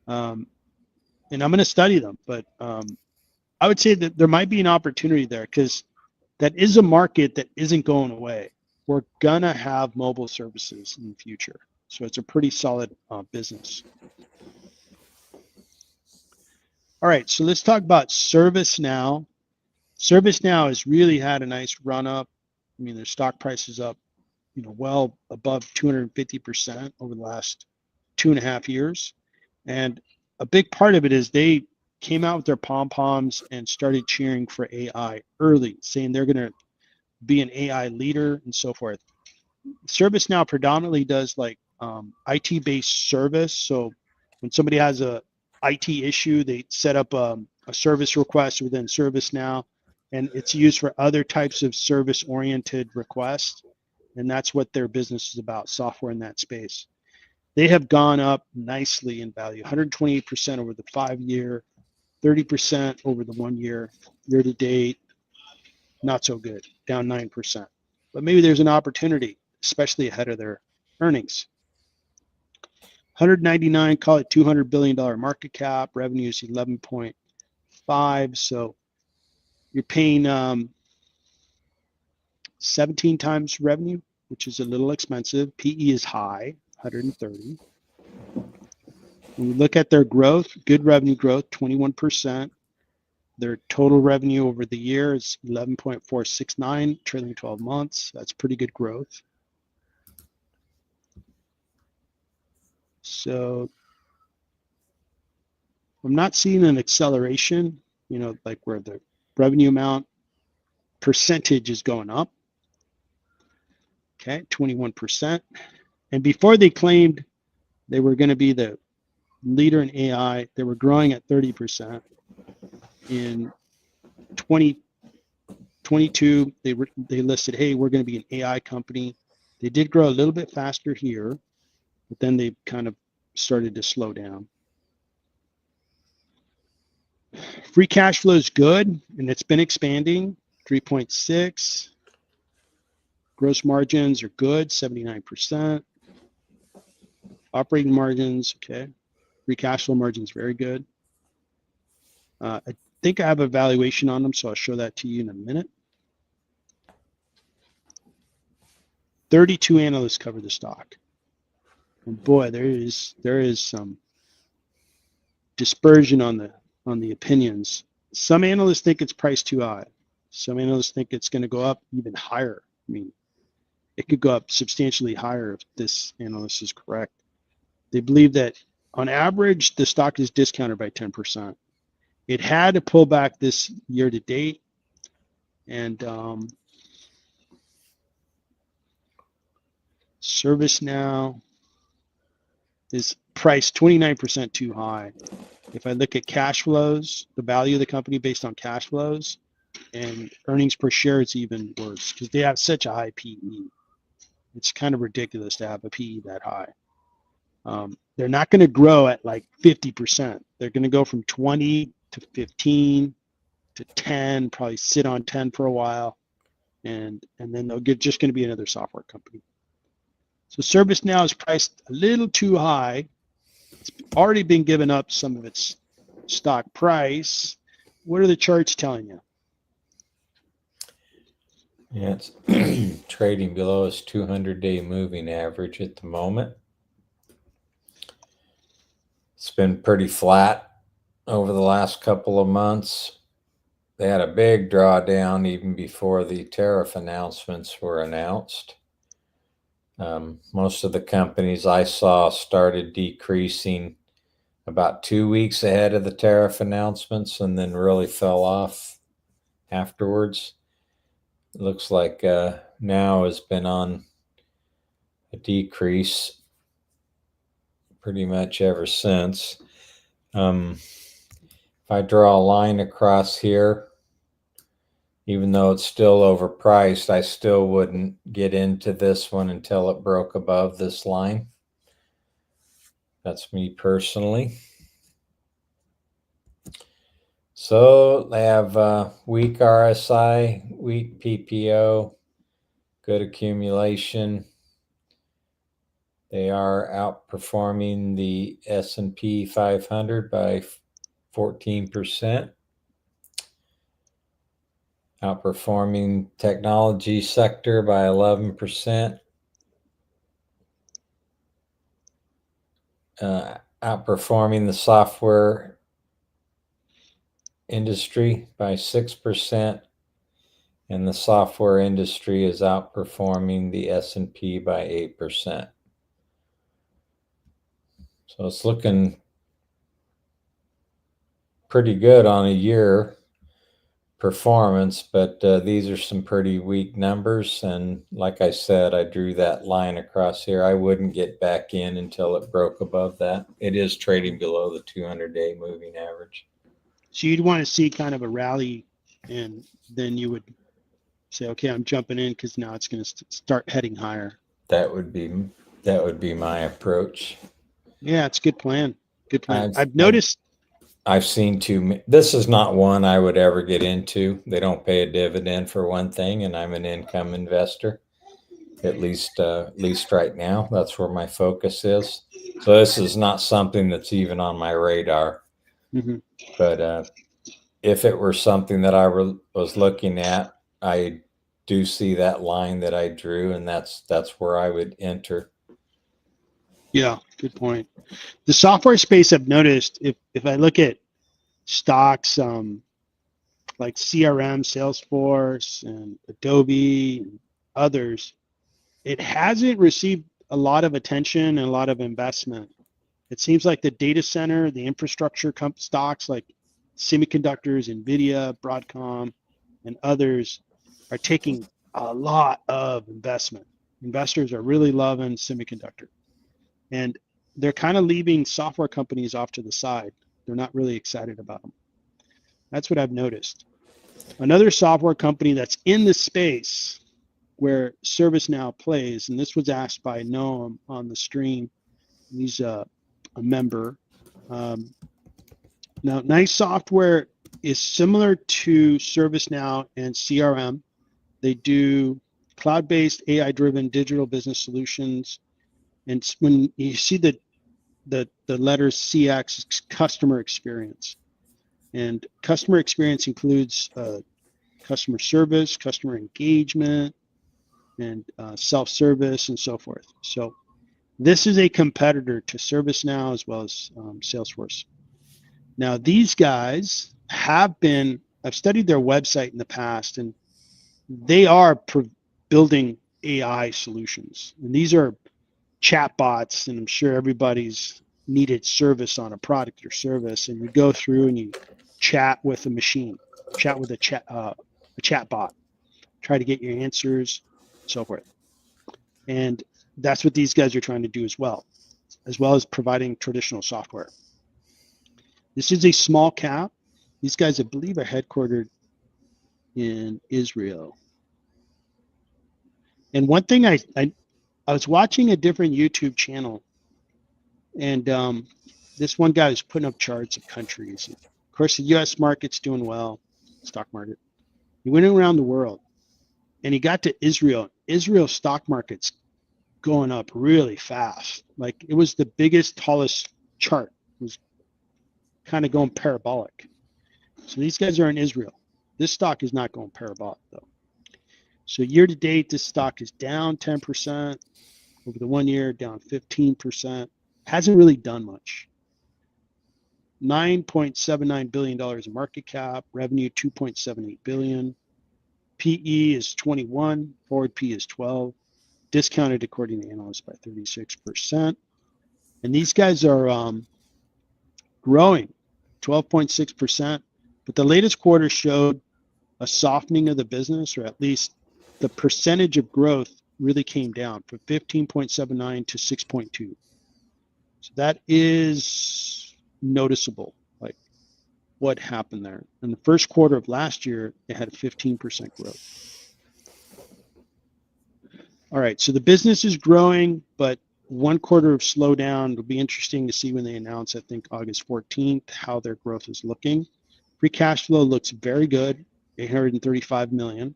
And I'm going to study them, but I would say that there might be an opportunity there because that is a market that isn't going away. We're gonna have mobile services in the future, so it's a pretty solid business. All right, so let's talk about ServiceNow. ServiceNow has really had a nice run up. I mean, their stock price is up, well above 250% over the last 2.5 years, and a big part of it is they came out with their pom-poms and started cheering for AI early, saying they're going to be an AI leader and so forth. ServiceNow predominantly does like IT-based service. So when somebody has a IT issue, they set up a service request within ServiceNow, and it's used for other types of service-oriented requests. And that's what their business is about, software in that space. They have gone up nicely in value, 128% over the 5-year, 30% over the 1 year, year to date. Not so good, down 9%. But maybe there's an opportunity, especially ahead of their earnings. 199, call it $200 billion market cap, revenues 11.5. So you're paying 17 times revenue, which is a little expensive. PE is high, 130. When we look at their growth, good revenue growth, 21%. Their total revenue over the year is 11.469, trailing 12 months. That's pretty good growth. So I'm not seeing an acceleration, like where the revenue amount percentage is going up. Okay, 21%. And before they claimed they were going to be the leader in AI, they were growing at 30%. In 2022, they listed, hey, we're going to be an AI company. They did grow a little bit faster here, but then they kind of started to slow down. Free cash flow is good, and it's been expanding, 3.6. Gross margins are good, 79%. Operating margins, okay. Free cash flow margins, very good. I think I have a valuation on them, so I'll show that to you in a minute. 32 analysts cover the stock. And boy, there is some dispersion on the opinions. Some analysts think it's priced too high. Some analysts think it's going to go up even higher. I mean, it could go up substantially higher if this analyst is correct. They believe that on average, the stock is discounted by 10%. It had to pull back this year to date, and ServiceNow is priced 29% too high. If I look at cash flows, the value of the company based on cash flows, and earnings per share is even worse because they have such a high PE. It's kind of ridiculous to have a PE that high. They're not going to grow at like 50%. They're going to go from 20 to 15 to 10, probably sit on 10 for a while, and then they'll get just going to be another software company. So ServiceNow is priced a little too high. It's already been given up some of its stock price. What are the charts telling you? Yeah, it's trading below its 200-day moving average at the moment. It's been pretty flat over the last couple of months. They had a big drawdown even before the tariff announcements were announced. Most of the companies I saw started decreasing about 2 weeks ahead of the tariff announcements and then really fell off afterwards. It looks like Now has been on a decrease pretty much ever since. If I draw a line across here, even though it's still overpriced, I still wouldn't get into this one until it broke above this line. That's me personally. So they have weak RSI, weak PPO, good accumulation. They are outperforming the S&P 500 by 14%. Outperforming technology sector by 11%. Outperforming the software industry by 6%. And the software industry is outperforming the S&P by 8%. So it's looking pretty good on a year performance, but these are some pretty weak numbers. And like I said, I drew that line across here. I wouldn't get back in until it broke above that. It is trading below the 200-day moving average. So you'd want to see kind of a rally, and then you would say, okay, I'm jumping in because now it's going to start heading higher. That would be my approach. Yeah, it's a good plan. Good plan. I've noticed. I've seen this is not one I would ever get into. They don't pay a dividend for one thing, and I'm an income investor, at least right now. That's where my focus is. So this is not something that's even on my radar. Mm-hmm. But if it were something that I was looking at, I do see that line that I drew, and that's where I would enter. Yeah, good point. The software space, I've noticed, if I look at stocks like CRM, Salesforce, and Adobe, and others, it hasn't received a lot of attention and a lot of investment. It seems like the data center, the infrastructure stocks like semiconductors, NVIDIA, Broadcom, and others are taking a lot of investment. Investors are really loving semiconductor. And they're kind of leaving software companies off to the side. They're not really excited about them. That's what I've noticed. Another software company that's in the space where ServiceNow plays, and this was asked by Noam on the stream. He's a member. Now, Nice Software is similar to ServiceNow and CRM. They do cloud-based, AI-driven digital business solutions. And when you see the letters CX, it's customer experience. And customer experience includes customer service, customer engagement, and self-service, and so forth. So this is a competitor to ServiceNow as well as Salesforce. Now, these guys I've studied their website in the past, and they are building AI solutions. And these are chatbots, and I'm sure everybody's needed service on a product or service, and you go through and you chat with a machine, chat with a chatbot, try to get your answers, so forth. And that's what these guys are trying to do as well as providing traditional software. This is a small cap. These guys, I believe, are headquartered in Israel. And one thing I was watching a different YouTube channel, and this one guy was putting up charts of countries. Of course, the U.S. market's doing well, stock market. He went around the world, and he got to Israel. Israel's stock market's going up really fast. Like, it was the biggest, tallest chart. It was kind of going parabolic. So these guys are in Israel. This stock is not going parabolic, though. So year to date, this stock is down 10%. Over the 1 year, down 15%. Hasn't really done much. $9.79 billion in market cap, revenue $2.78 billion. PE is 21, forward P is 12, discounted according to analysts by 36%. And these guys are growing 12.6%, but the latest quarter showed a softening of the business, or at least the percentage of growth really came down from 15.79 to 6.2. So that is noticeable, like what happened there. In the first quarter of last year, it had a 15% growth. All right, so the business is growing, but 1 quarter of slowdown. It'll be interesting to see when they announce, I think August 14th, how their growth is looking. Free cash flow looks very good, $835 million.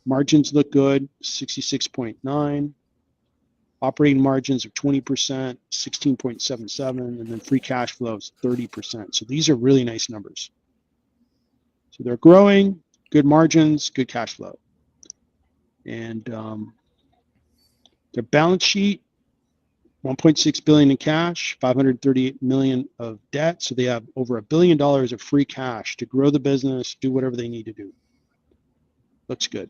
Margins look good, 66.9. Operating margins of 20%, 16.77, and then free cash flow is 30%. So these are really nice numbers. So they're growing, good margins, good cash flow. And their balance sheet, $1.6 billion in cash, $538 million of debt. So they have over $1 billion of free cash to grow the business, do whatever they need to do. Looks good.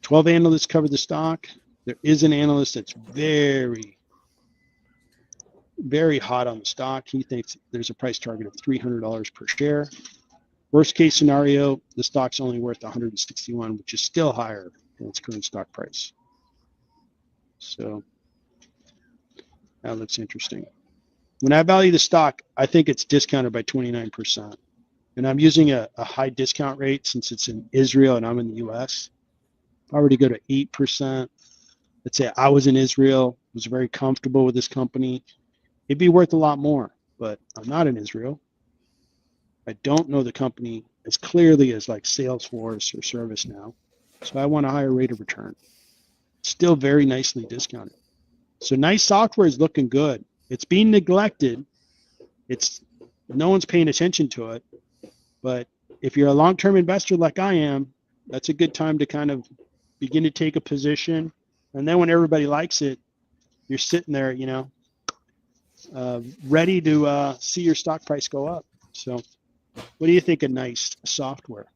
12 analysts cover the stock. There is an analyst that's very, very hot on the stock. He thinks there's a price target of $300 per share. Worst case scenario, the stock's only worth 161, which is still higher than its current stock price. So that looks interesting. When I value the stock, I think it's discounted by 29%. And I'm using a high discount rate since it's in Israel and I'm in the US. If I were to go to 8%, let's say I was in Israel, was very comfortable with this company, it'd be worth a lot more, but I'm not in Israel. I don't know the company as clearly as like Salesforce or ServiceNow, so I want a higher rate of return. Still very nicely discounted. So nice software is looking good. It's being neglected. No one's paying attention to it, but if you're a long-term investor like I am, that's a good time to kind of begin to take a position. And then when everybody likes it, you're sitting there, ready to see your stock price go up. So what do you think of nice software?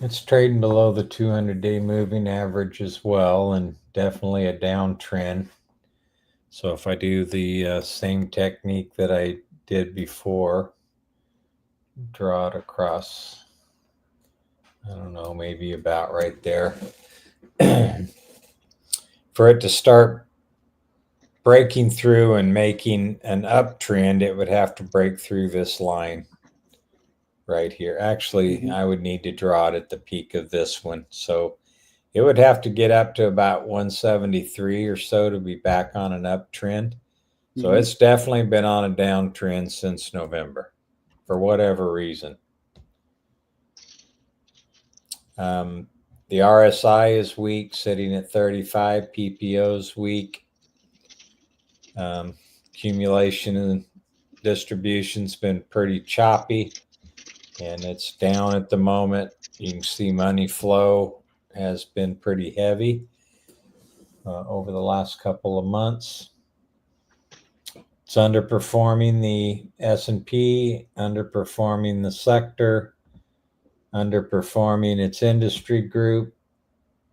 It's trading below the 200-day moving average as well, and definitely a downtrend. So if I do the same technique that I did before, draw it across, I don't know, maybe about right there. For it to start breaking through and making an uptrend, it would have to break through this line right here. Actually, I would need to draw it at the peak of this one. So it would have to get up to about 173 or so to be back on an uptrend. So it's definitely been on a downtrend since November for whatever reason. The RSI is weak, sitting at 35. PPO is weak. Accumulation and distribution's been pretty choppy, and it's down at the moment. You can see money flow has been pretty heavy over the last couple of months. It's underperforming the S&P, underperforming the sector, underperforming its industry group,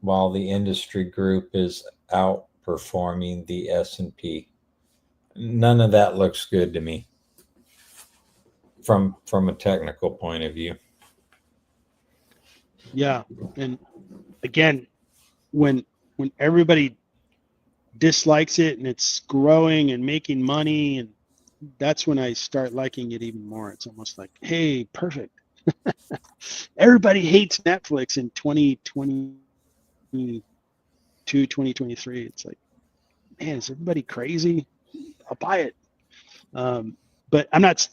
while the industry group is outperforming the S&P. None of that looks good to me from a technical point of view. Yeah, and again, when everybody dislikes it and it's growing and making money and that's when I start liking it even more. It's almost like, hey, perfect. Everybody hates Netflix in 2022, 2023. It's like, man, is everybody crazy? I'll buy it. But I'm not,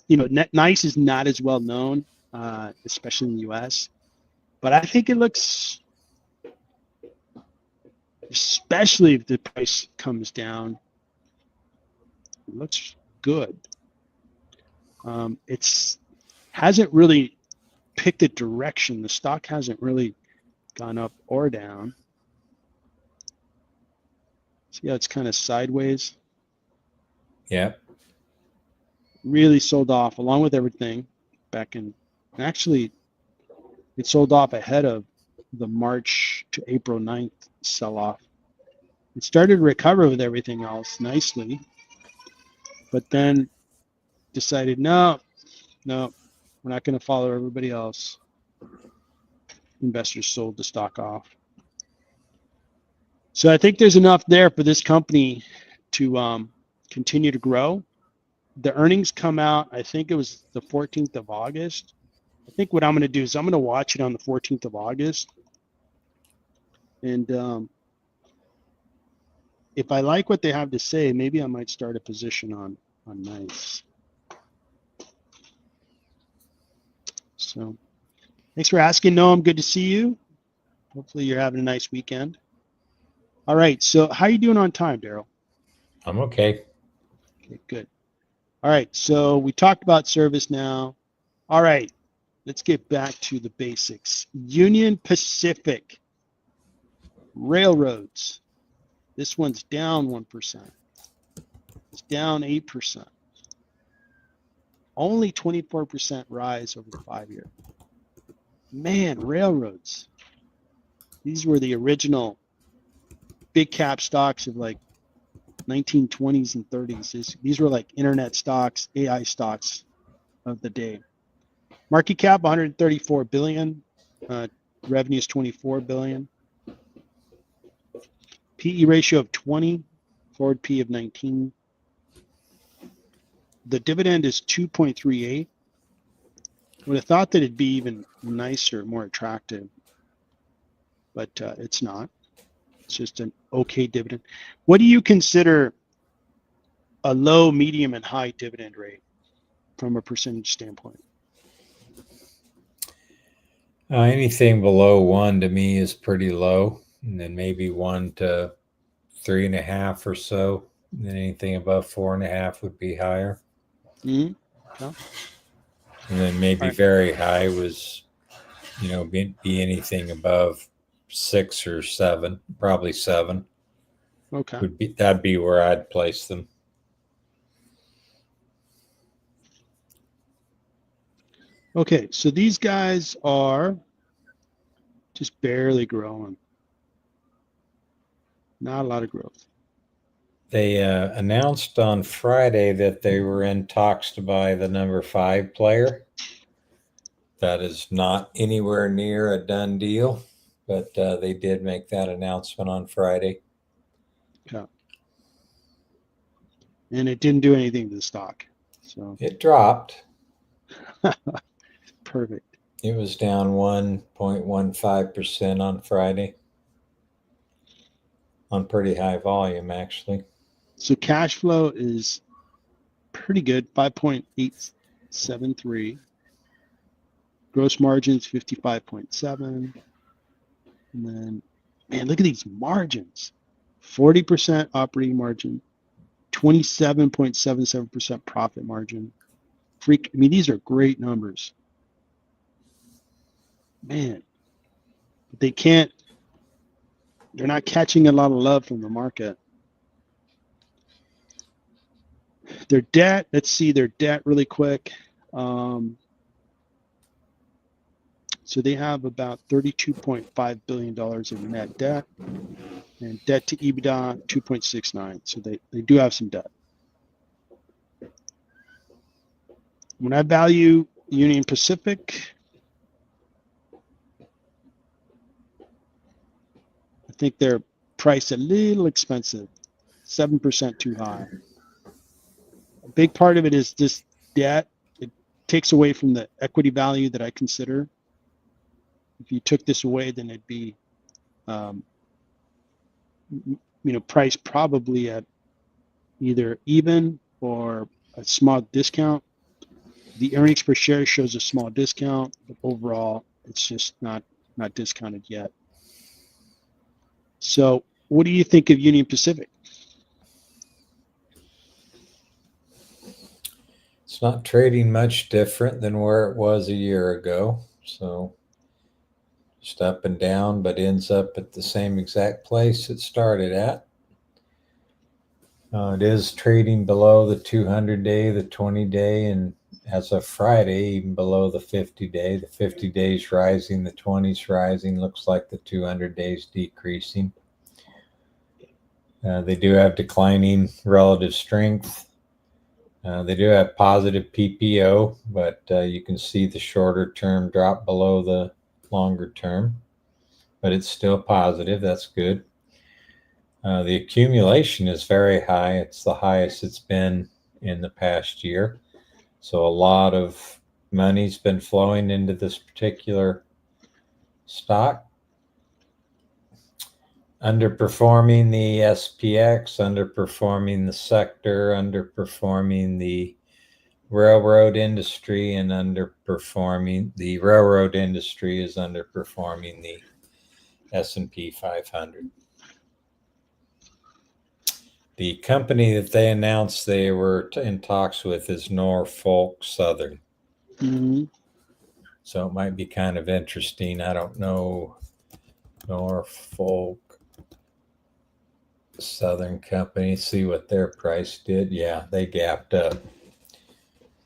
Nice is not as well known, especially in the US. But I think it looks, especially if the price comes down, it looks good. It's hasn't really picked a direction. The stock hasn't really gone up or down. See how it's kind of sideways? Yeah. Really sold off along with everything back in, actually, it sold off ahead of the March to April 9th sell-off. It started to recover with everything else nicely, but then decided, no, we're not going to follow everybody else. Investors sold the stock off. So I think there's enough there for this company to continue to grow. The earnings come out, I think it was the 14th of August. I think what I'm going to do is I'm going to watch it on the 14th of August. And if I like what they have to say, maybe I might start a position on Nice. So thanks for asking, Noam. Good to see you. Hopefully you're having a nice weekend. All right. So how are you doing on time, Daryl? I'm okay. Okay, good. All right. So we talked about ServiceNow. All right. Let's get back to the basics. Union Pacific Railroads. This one's down 1%. It's down 8%. Only 24% rise over the 5-year. Man, railroads. These were the original big cap stocks of like 1920s and 30s. These were like internet stocks, AI stocks of the day. Market cap 134 billion. Revenues 24 billion. PE ratio of 20. Forward P of 19. The dividend is 2.38. Would have thought that it'd be even nicer, more attractive, but it's not. It's just an okay dividend. What do you consider a low, medium, and high dividend rate from a percentage standpoint? Anything below 1 to me is pretty low, and then maybe 1 to 3.5 or so. And then anything above 4.5 would be higher. Mm-hmm. Yeah. And then maybe Right. very high was, be anything above 6 or 7, probably 7. Okay. That'd be where I'd place them. Okay, so these guys are just barely growing. Not a lot of growth. They announced on Friday that they were in talks to buy the number 5 player. That is not anywhere near a done deal, but they did make that announcement on Friday. Yeah. And it didn't do anything to the stock. So it dropped. Perfect. It was down 1.15% on Friday. On pretty high volume, actually. So cash flow is pretty good, 5.873. Gross margins 55.7. And then, man, look at these margins. 40% operating margin, 27.77% profit margin. These are great numbers. Man, they're not catching a lot of love from the market. Their debt, let's see their debt really quick. So they have about $32.5 billion of net debt, and debt to EBITDA 2.69. So they do have some debt. When I value Union Pacific, I think they're priced a little expensive, 7% too high. big part of it is this debt. It takes away from the equity value that I consider. If you took this away, then it'd be, priced probably at either even or a small discount. The earnings per share shows a small discount, but overall, it's just not discounted yet. So, what do you think of Union Pacific? It's not trading much different than where it was a year ago. So just up and down, but ends up at the same exact place it started at. It is trading below the 200-day, the 20-day, and as of Friday, even below the 50-day. The 50 days rising, the 20s rising. Looks like the 200 days decreasing. They do have declining relative strength. They do have positive PPO, but you can see the shorter term drop below the longer term, but it's still positive. That's good. The accumulation is very high. It's the highest it's been in the past year. So a lot of money's been flowing into this particular stock. Underperforming the SPX, underperforming the sector, underperforming the railroad industry, and underperforming the railroad industry is underperforming the S&P 500. The company that they announced they were in talks with is Norfolk Southern. Mm-hmm. So it might be kind of interesting. I don't know. Norfolk Southern Company, see what their price did. Yeah, they gapped up.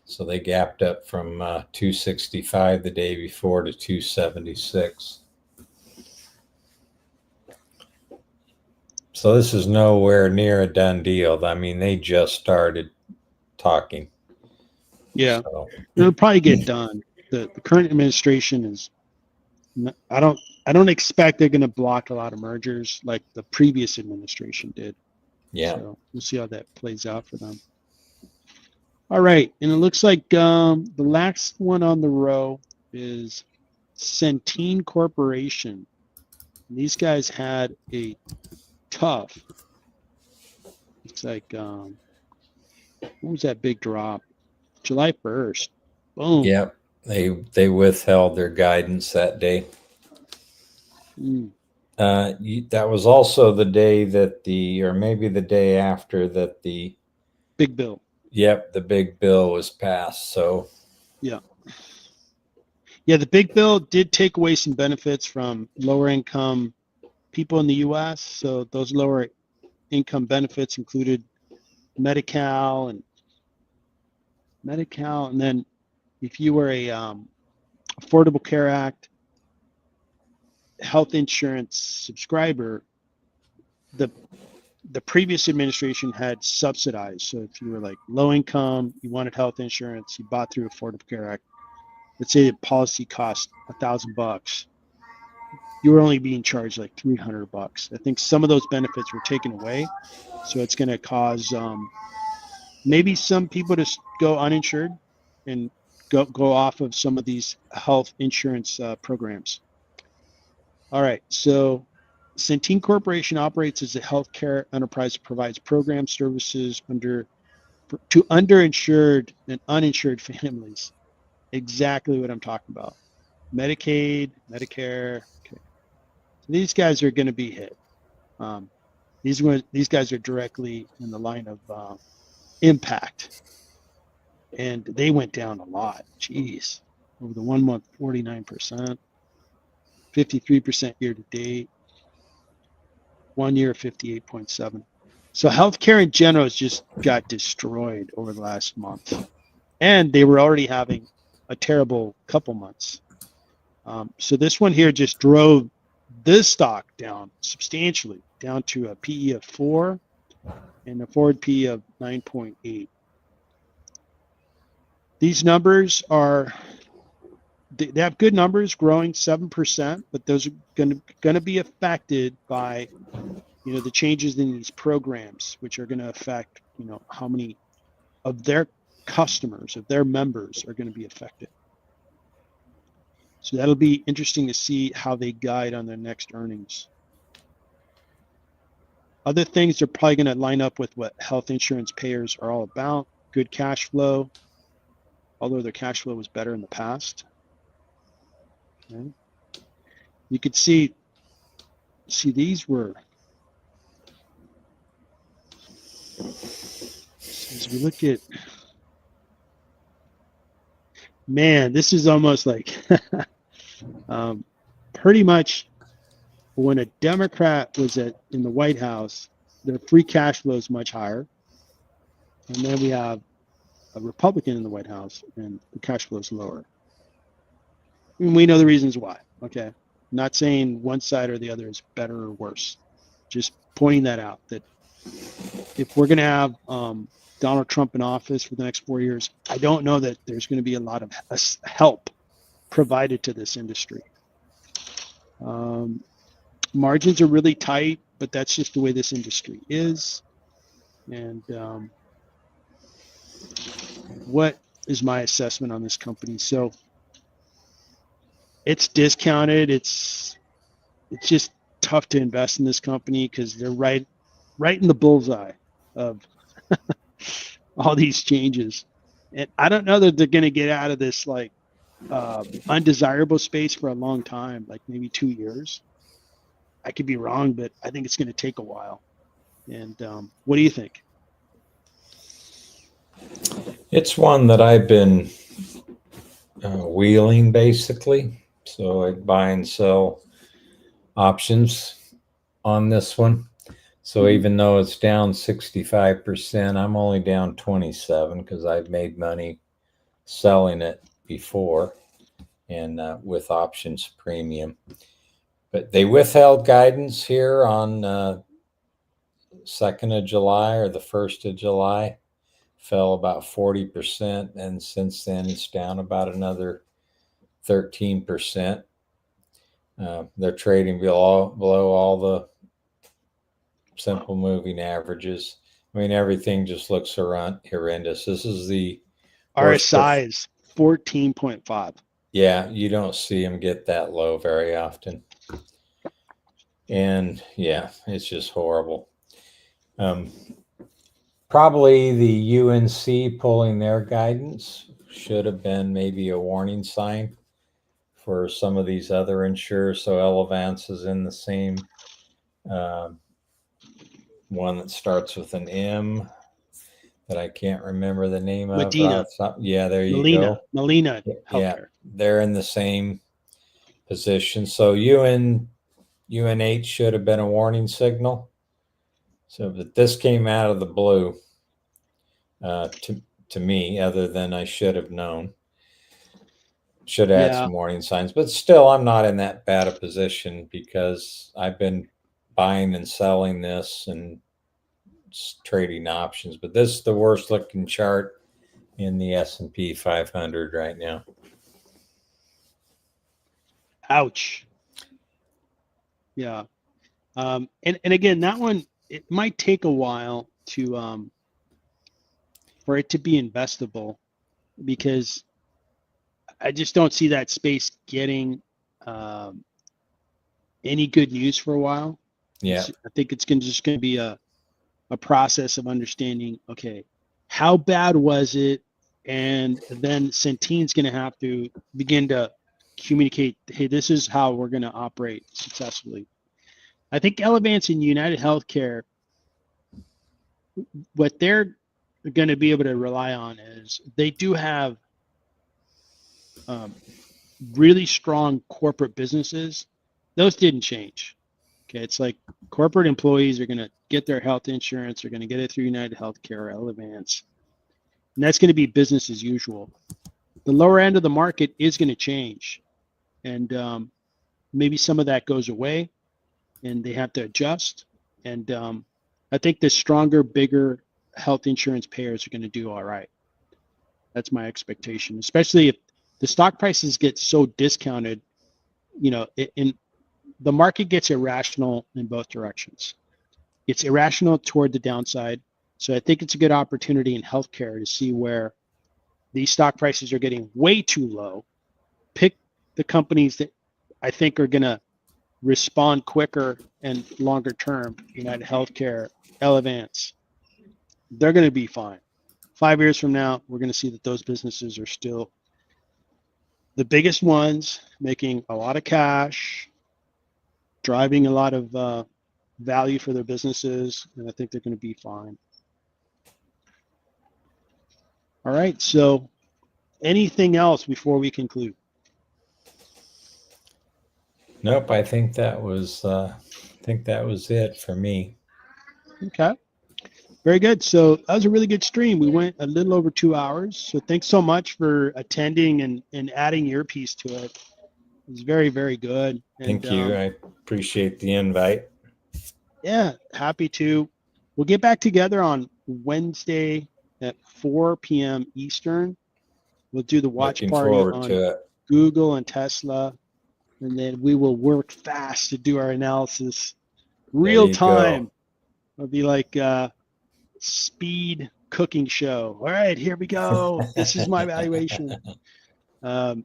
So they gapped up from 265 the day before to 276. So this is nowhere near a done deal. I mean, they just started talking. Yeah, So, it'll probably get done. The current administration is. I don't expect they're going to block a lot of mergers like the previous administration did. yeah. So we'll see how that plays out for them. All right, and it looks like the last one on the row is Centene Corporation. These guys had a tough. It's like what was that big drop? July 1st. Boom. Yep. They withheld their guidance that day. That was also the day that or maybe the day after that the big bill. Yep, the big bill was passed. So yeah, the big bill did take away some benefits from lower income people in the U.S. So those lower income benefits included Medi-Cal, and then if you were a Affordable Care Act health insurance subscriber, the previous administration had subsidized. So if you were like low income, you wanted health insurance, you bought through Affordable Care Act, let's say the policy cost $1,000, you were only being charged like $300. I think some of those benefits were taken away. So it's going to cause maybe some people to go uninsured and go off of some of these health insurance programs. All right, so Centene Corporation operates as a healthcare enterprise that provides program services to underinsured and uninsured families. Exactly what I'm talking about. Medicaid, Medicare. Okay. So these guys are going to be hit. These guys are directly in the line of impact, and they went down a lot. Jeez, over the 1 month, 49%, 53% year to date. 1 year, 58.7. So healthcare in general has just got destroyed over the last month, and they were already having a terrible couple months. So this one here just drove this stock down substantially, down to a PE of 4 and a forward PE of 9.8. These numbers they have good numbers, growing 7%, but those are going to be affected by the changes in these programs, which are going to affect how many of their customers, of their members, are going to be affected. So that'll be interesting to see how they guide on their next earnings. Other things, they're probably going to line up with what health insurance payers are all about. Good cash flow, although their cash flow was better in the past. Okay. You could see these were, as we look at, man, this is almost like pretty much when a Democrat was in the White House, their free cash flow is much higher. And then we have a Republican in the White House and the cash flow is lower. And we know the reasons why. Okay. Not saying one side or the other is better or worse. Just pointing that out, that if we're going to have Donald Trump in office for the next 4 years, I don't know that there's going to be a lot of help provided to this industry. Margins are really tight, but that's just the way this industry is. And what is my assessment on this company? So it's discounted. It's just tough to invest in this company because they're right in the bullseye of all these changes. And I don't know that they're going to get out of this like undesirable space for a long time, like maybe 2 years. I could be wrong, but I think it's going to take a while. And what do you think? It's one that I've been wheeling basically. So I buy and sell options on this one. So even though it's down 65%, I'm only down 27 because I've made money selling it before and with options premium. But they withheld guidance here on 2nd of July or the 1st of July, fell about 40%. And since then, it's down about another 13%. They're trading below all the simple moving averages. I mean, everything just looks horrendous. This is the RSI is 14.5. Yeah, you don't see them get that low very often. And yeah, it's just horrible. Probably the UNC pulling their guidance should have been maybe a warning sign for some of these other insurers. So Elevance is in the same one that starts with an M that I can't remember the name Medina. of. Yeah, there you go. Molina Healthcare. Yeah, they're in the same position. So UNH should have been a warning signal. So, but this came out of the blue to me, other than I should have known. Should have had some warning signs, but still, I'm not in that bad a position because I've been buying and selling this and trading options. But this is the worst looking chart in the S&P 500 right now. Ouch. Yeah. And again, that one, it might take a while to for it to be investable, because I just don't see that space getting any good news for a while. Yeah. I think it's just going to be a process of understanding, okay, how bad was it? And then Centene's going to have to begin to communicate, hey, this is how we're going to operate successfully. I think Elevance and United Healthcare, what they're going to be able to rely on is they do have really strong corporate businesses. Those didn't change. Okay, it's like corporate employees are going to get their health insurance. They're going to get it through United Healthcare or Elevance. And that's going to be business as usual. The lower end of the market is going to change. And maybe some of that goes away and they have to adjust. And I think the stronger, bigger health insurance payers are going to do all right. That's my expectation, especially if the stock prices get so discounted, you know, the market gets irrational in both directions. It's irrational toward the downside So I think it's a good opportunity in healthcare to see where these stock prices are getting way too low. Pick the companies that I think are going to respond quicker and longer term. United Healthcare, Elevance, they're going to be fine. 5 years from now, we're going to see that those businesses are still the biggest ones, making a lot of cash, driving a lot of value for their businesses, and I think they're going to be fine. All right, so anything else before we conclude? Nope, I think that was it for me. Okay. Very good. So that was a really good stream. We went a little over 2 hours. So thanks so much for attending and adding your piece to it. It was very, very good. Thank you. I appreciate the invite. Yeah, happy to. We'll get back together on Wednesday at 4 p.m. Eastern. We'll do the watch Looking party forward on to it. Google and Tesla. And then we will work fast to do our analysis real time. It'll be like speed cooking show. All right, here we go. This is my valuation. And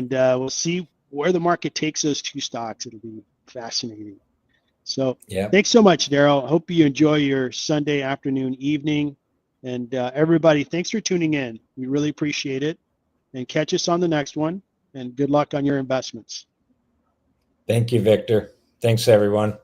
we'll see where the market takes those two stocks. It'll be fascinating. So Thanks so much, Daryl. Hope you enjoy your Sunday afternoon, evening. And everybody, thanks for tuning in. We really appreciate it. And catch us on the next one. And good luck on your investments. Thank you, Victor. Thanks, everyone.